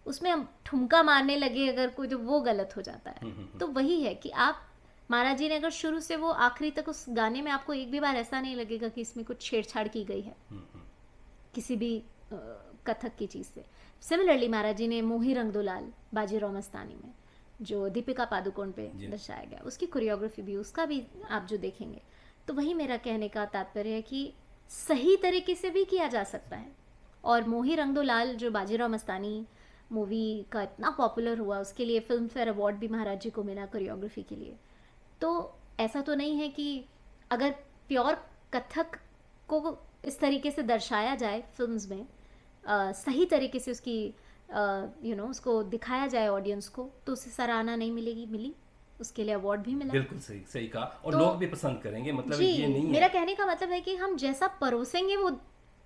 उसमें हम ठुमका मारने लगे अगर कोई, तो वो गलत हो जाता है। तो वही है कि आप महाराज जी ने अगर शुरू से वो आखिरी तक उस गाने में आपको एक भी बार ऐसा नहीं लगेगा कि इसमें कुछ छेड़छाड़ की गई है किसी भी कथक की चीज़ से। सिमिलरली महाराज जी ने मोही रंग दो लाल बाजीराव मस्तानी में जो दीपिका पादुकोण पे दर्शाया गया, उसकी कोरियोग्राफी भी, उसका भी आप जो देखेंगे, तो वही मेरा कहने का तात्पर्य है कि सही तरीके से भी किया जा सकता है। और मोही रंग दो लाल जो बाजीराव मस्तानी मूवी का इतना पॉपुलर हुआ, उसके लिए फिल्म फेयर अवार्ड भी महाराज जी को मिला कोरियोग्राफी के लिए। तो ऐसा तो नहीं है कि अगर प्योर कथक को इस तरीके से दर्शाया जाए फिल्म्स में, सही तरीके से उसकी उसको दिखाया जाए ऑडियंस को, तो उसे सराहना नहीं मिलेगी, मिली, उसके लिए अवार्ड भी मिला। बिल्कुल सही सही कहा। और तो लोग भी पसंद करेंगे, मतलब जी, ये नहीं मेरा है। कहने का मतलब है कि हम जैसा परोसेंगे वो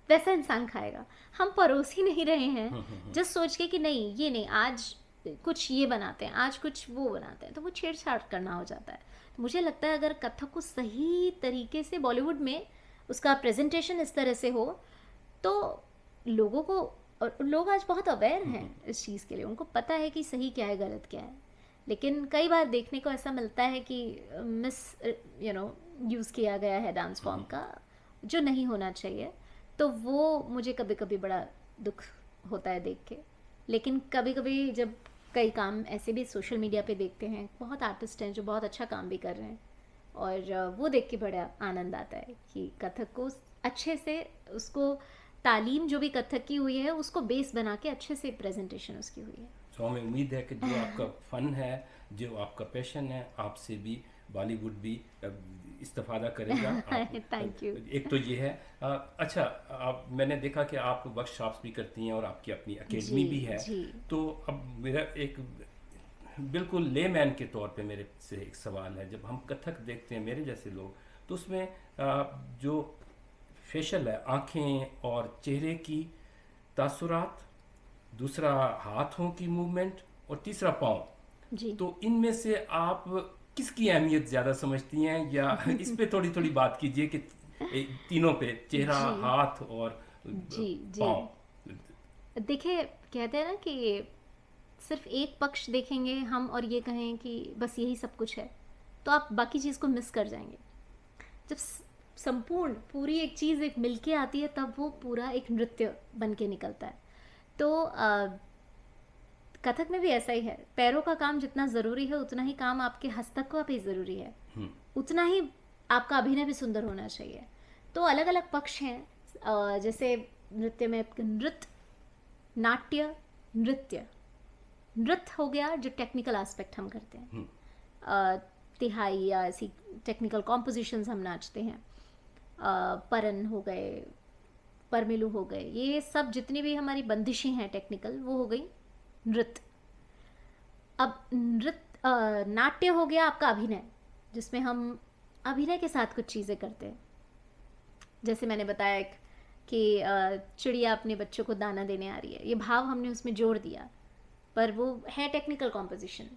वैसा इंसान खाएगा। हम परोस ही नहीं रहे हैं जस्ट सोच के कि नहीं ये नहीं, आज कुछ ये बनाते हैं, आज कुछ वो बनाते हैं, तो वो छेड़छाड़ करना हो जाता है। तो मुझे लगता है अगर कथक को सही तरीके से बॉलीवुड में उसका प्रेजेंटेशन इस तरह से हो, तो लोगों को, और लोग आज बहुत अवेयर हैं इस चीज़ के लिए, उनको पता है कि सही क्या है गलत क्या है। लेकिन कई बार देखने को ऐसा मिलता है कि मिस यूज़ किया गया है डांस फॉर्म का, जो नहीं होना चाहिए। तो वो मुझे कभी कभी बड़ा दुख होता है देख के। लेकिन कभी कभी जब कई काम ऐसे भी सोशल मीडिया पे देखते हैं, बहुत आर्टिस्ट हैं जो बहुत अच्छा काम भी कर रहे हैं, और वो देख के बड़ा आनंद आता है कि कथक को अच्छे से, उसको तालीम जो भी कथक की हुई है उसको बेस बना के अच्छे से प्रेजेंटेशन उसकी हुई है। तो हमें उम्मीद है कि जो आपका फ़न है, जो आपका पैशन है, आपसे भी बॉलीवुड भी इस्तेफादा करेगा। Thank you. एक तो ये है। अच्छा, आप, मैंने देखा कि आप वर्कशॉप्स भी करती हैं और आपकी अपनी एकेडमी भी है। जी। तो अब मेरा एक बिल्कुल लेमैन के तौर पे मेरे से एक सवाल है, जब हम कथक देखते हैं मेरे जैसे लोग, तो उसमें जो फेशियल है, आँखें और चेहरे की तासुरात, दूसरा हाथों की मूवमेंट और तीसरा पाँव, जी। तो इनमें से आप किसकी अहमियत ज़्यादा समझती हैं, या इस पे थोड़ी थोड़ी बात कीजिए कि तीनों पे, चेहरा, जी। हाथ और जी पाँव। देखिए, कहते हैं ना कि सिर्फ एक पक्ष देखेंगे हम और ये कहें कि बस यही सब कुछ है, तो आप बाकी चीज़ को मिस कर जाएंगे। जब संपूर्ण पूरी एक चीज़ एक मिलके आती है, तब वो पूरा एक नृत्य बन के निकलता है। तो कथक में भी ऐसा ही है। पैरों का काम जितना ज़रूरी है, उतना ही काम आपके हस्तक का भी ज़रूरी है, उतना ही आपका अभिनय भी सुंदर होना चाहिए। तो अलग अलग पक्ष हैं। जैसे नृत्य में नृत्य, नाट्य, नृत्य। नृत्य हो गया जो टेक्निकल एस्पेक्ट हम करते हैं, तिहाई या ऐसी टेक्निकल कॉम्पोजिशंस हम नाचते हैं। परन हो गए, परमिलू हो गए, ये सब जितनी भी हमारी बंदिशें हैं टेक्निकल, वो हो गई नृत्य। अब नृत्य, नाट्य हो गया आपका अभिनय, जिसमें हम अभिनय के साथ कुछ चीज़ें करते हैं। जैसे मैंने बताया कि चिड़िया अपने बच्चों को दाना देने आ रही है, ये भाव हमने उसमें जोड़ दिया, पर वो है टेक्निकल कॉम्पोजिशन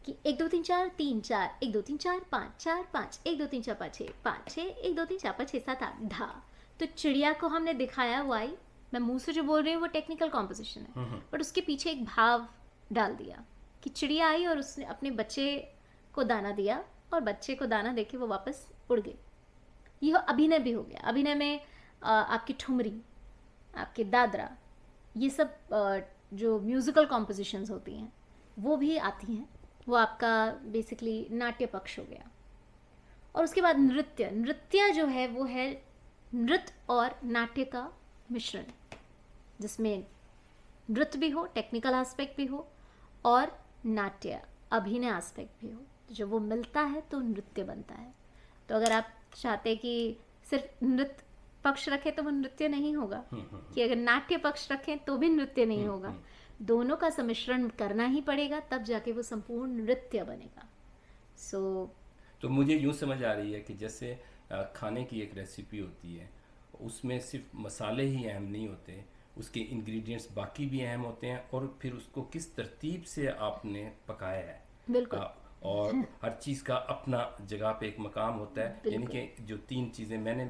कि 1 2 3 4 3 4 1 2 3 4 5 4 5 1 2 3 4 5 6 5 6 1 2 3 4 5 6 7 8 ढा। तो चिड़िया को हमने दिखाया, वो आई, मैं मुंह से जो बोल रही हूँ वो टेक्निकल कॉम्पोजिशन है, बट उसके पीछे एक भाव डाल दिया कि चिड़िया आई और उसने अपने बच्चे को दाना दिया, और बच्चे को दाना देके वो वापस उड़ गई। ये अभिनय भी हो गया। अभिनय में आपकी ठुमरी, आपके दादरा, ये सब जो म्यूजिकल कॉम्पोजिशंस होती हैं वो भी आती हैं, वो आपका बेसिकली नाट्य पक्ष हो गया। और उसके बाद नृत्य। नृत्य जो है वो है नृत्य और नाट्य का मिश्रण, जिसमें नृत्य भी हो, टेक्निकल एस्पेक्ट भी हो, और नाट्य अभिनय एस्पेक्ट भी हो। तो जब वो मिलता है तो नृत्य बनता है। तो अगर आप चाहते कि सिर्फ नृत्य पक्ष रखें तो वो नृत्य नहीं होगा, कि अगर नाट्य पक्ष रखें तो भी नृत्य नहीं होगा। दोनों का सम्मिश्रण करना ही पड़ेगा, तब जाके वो संपूर्ण नृत्य बनेगा। तो मुझे यूँ समझ आ रही है कि जैसे खाने की एक रेसिपी होती है, उसमें सिर्फ मसाले ही अहम नहीं होते, उसके इंग्रेडिएंट्स बाकी भी अहम होते हैं, और फिर उसको किस तरतीब से आपने पकाया है। बिल्कुल। और हर चीज़ का अपना जगह पे एक मकाम होता है, यानी बिल्कुल कि जो 3 चीज़ें मैंने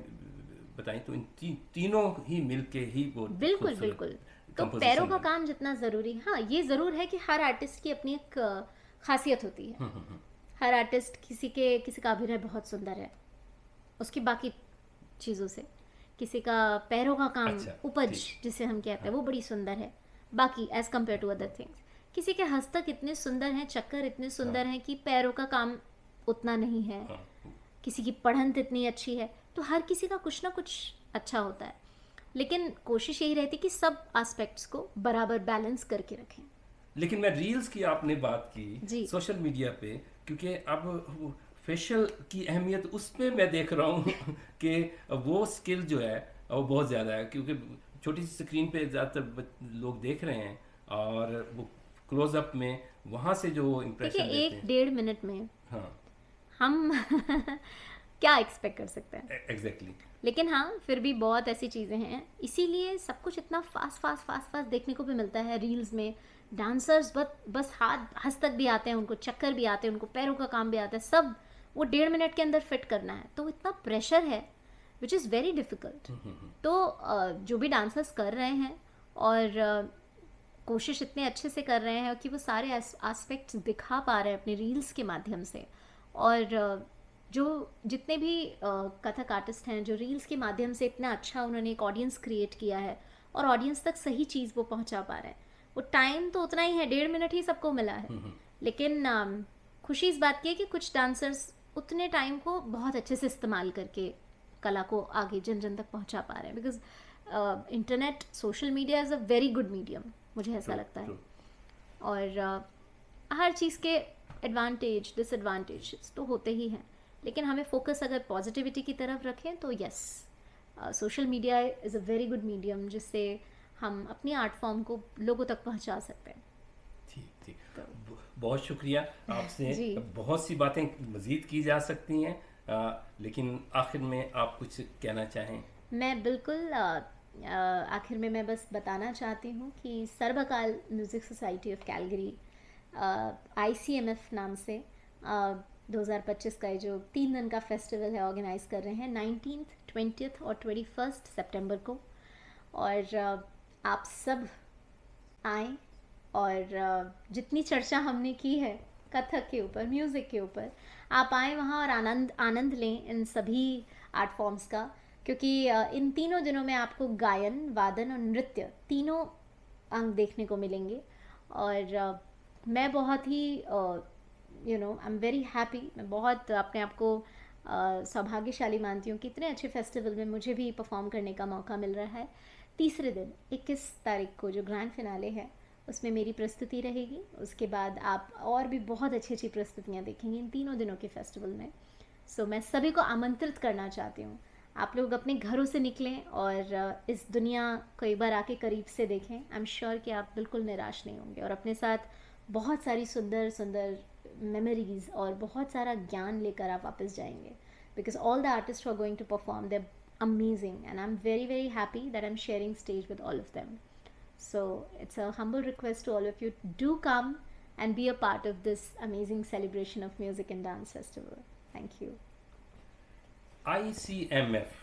बताई, तो इन तीनों ही मिलके ही वो बिल्कुल खूबसूरत बिल्कुल। तो पैरों कंपोजिशन का बनी। काम जितना ज़रूरी, हाँ ये ज़रूर है कि हर आर्टिस्ट की अपनी एक खासियत होती है। हर आर्टिस्ट, किसी का अभिनय बहुत सुंदर है उसकी बाकी चीज़ों से, किसी का पैरों का काम, अच्छा, उपज ठीक। जिसे हम कहते हैं, वो बड़ी सुंदर है बाकी as compare to other things. किसी के हस्तक इतने सुंदर हैं, चक्कर इतने सुंदर हैं कि पैरों का काम उतना नहीं है। हाँ, किसी की पढ़ंत इतनी अच्छी है, तो हर किसी का कुछ ना कुछ अच्छा होता है, लेकिन कोशिश यही रहती कि सब एस्पेक्ट्स को बराबर बैलेंस करके रखें। लेकिन मैं रील्स की आपने बात की जी सोशल मीडिया पे, क्योंकि अब फेशियल की अहमियत उस पे मैं देख रहा हूँ कि वो स्किल जो है वो बहुत ज़्यादा है, क्योंकि छोटी सी स्क्रीन पे ज़्यादातर लोग देख रहे हैं, और वो क्लोजअप में वहाँ से जो देखिए, इम्प्रेशन देते एक हैं। 1.5 मिनट में हाँ, हम क्या एक्सपेक्ट कर सकते हैं। एग्जैक्टली। लेकिन हाँ, फिर भी बहुत ऐसी चीज़ें हैं, इसीलिए सब कुछ इतना फास्ट फास्ट फास्ट फास्ट देखने को भी मिलता है रील्स में। डांसर्स बस हंस तक भी आते हैं, उनको चक्कर भी आते हैं, उनको पैरों का काम भी आता है, सब वो 1.5 मिनट के अंदर फिट करना है, तो इतना प्रेशर है विच इज़ वेरी डिफ़िकल्ट। तो जो भी डांसर्स कर रहे हैं और कोशिश इतने अच्छे से कर रहे हैं कि वो सारे एस्पेक्ट्स दिखा पा रहे हैं अपने रील्स के माध्यम से, और जो जितने भी कथक आर्टिस्ट हैं जो रील्स के माध्यम से इतना अच्छा उन्होंने एक ऑडियंस क्रिएट किया है और ऑडियंस तक सही चीज़ वो पहुंचा पा रहे हैं। वो टाइम तो उतना ही है, 1.5 मिनट ही सबको मिला है, लेकिन खुशी इस बात की है कि कुछ डांसर्स उतने टाइम को बहुत अच्छे से इस्तेमाल करके कला को आगे जन जन तक पहुंचा पा रहे हैं। Because internet, social media is a very good medium, मुझे ऐसा लगता है। और हर चीज़ के एडवांटेज डिसएडवांटेज तो होते ही हैं, लेकिन हमें फोकस अगर पॉजिटिविटी की तरफ रखें तो yes, social media is a very good medium जिससे हम अपनी आर्ट फॉर्म को लोगों तक पहुंचा सकते हैं। ठीक ठीक, तो बहुत शुक्रिया आपसे। जी, बहुत सी बातें मज़ीद की जा सकती हैं, लेकिन आखिर में आप कुछ कहना चाहें? मैं बिल्कुल आखिर में मैं बस बताना चाहती हूँ कि Sarvakal music society of Calgary, ICMF नाम से 2025 का ये जो 3 दिन का फेस्टिवल है ऑर्गेनाइज कर रहे हैं 19th, 20th और 21st सितंबर को। और आप सब आएँ, और जितनी चर्चा हमने की है कथक के ऊपर, म्यूज़िक के ऊपर, आप आएँ वहाँ और आनंद लें इन सभी आर्ट फॉर्म्स का, क्योंकि इन तीनों दिनों में आपको गायन, वादन और नृत्य तीनों अंग देखने को मिलेंगे। और मैं बहुत ही आई एम वेरी हैप्पी, मैं बहुत अपने आप को सौभाग्यशाली मानती हूँ कि इतने अच्छे फेस्टिवल में मुझे भी परफॉर्म करने का मौका मिल रहा है। तीसरे दिन 21 तारीख को जो ग्रैंड फिनाले है उसमें मेरी प्रस्तुति रहेगी, उसके बाद आप और भी बहुत अच्छी अच्छी प्रस्तुतियाँ देखेंगे इन तीनों दिनों के फेस्टिवल में। सो मैं सभी को आमंत्रित करना चाहती हूँ, आप लोग अपने घरों से निकलें और इस दुनिया को एक बार आके करीब से देखें। आई एम श्योर कि आप बिल्कुल निराश नहीं होंगे और अपने साथ बहुत सारी सुंदर सुंदर मेमोरीज और बहुत सारा ज्ञान लेकर आप वापस जाएंगे, because all the artist are going to perform, they are amazing and I'm very very happy that I'm sharing stage with all of them. So it's a humble request to all of you, do come and be a part of this amazing celebration of music and dance festival. Thank you. ICMF,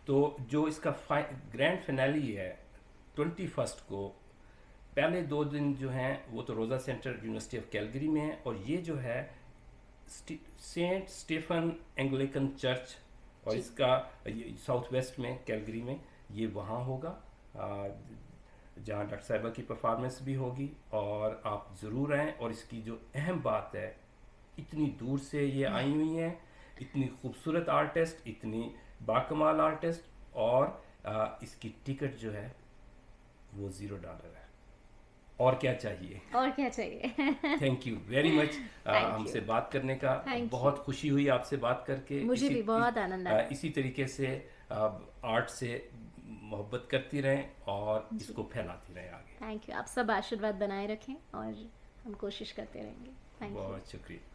तो जो इसका grand finale है 21 को, पहले 2 दिन जो हैं वो तो रोज़ा सेंटर यूनिवर्सिटी ऑफ कैलगरी में है, और ये जो है सेंट स्टीफन एंग्लिकन चर्च, और इसका साउथ वेस्ट में कैलगरी में ये वहाँ होगा, जहाँ डॉक्टर साहिबा की परफॉर्मेंस भी होगी, और आप ज़रूर आएँ। और इसकी जो अहम बात है, इतनी दूर से ये आई हुई हैं, इतनी खूबसूरत आर्टिस्ट, इतनी बाकमाल आर्टिस्ट, और इसकी टिकट जो है वो $0 है। और क्या चाहिए, और क्या चाहिए। थैंक यू वेरी मच हमसे you. बात करने का। Thank बहुत खुशी हुई आपसे बात करके। मुझे भी बहुत आनंद आया। इसी तरीके से आर्ट से मोहब्बत करती रहें और इसको फैलाती रहें आगे। थैंक यू, आप सब आशीर्वाद बनाए रखें और हम कोशिश करते रहेंगे। Thank you. बहुत शुक्रिया।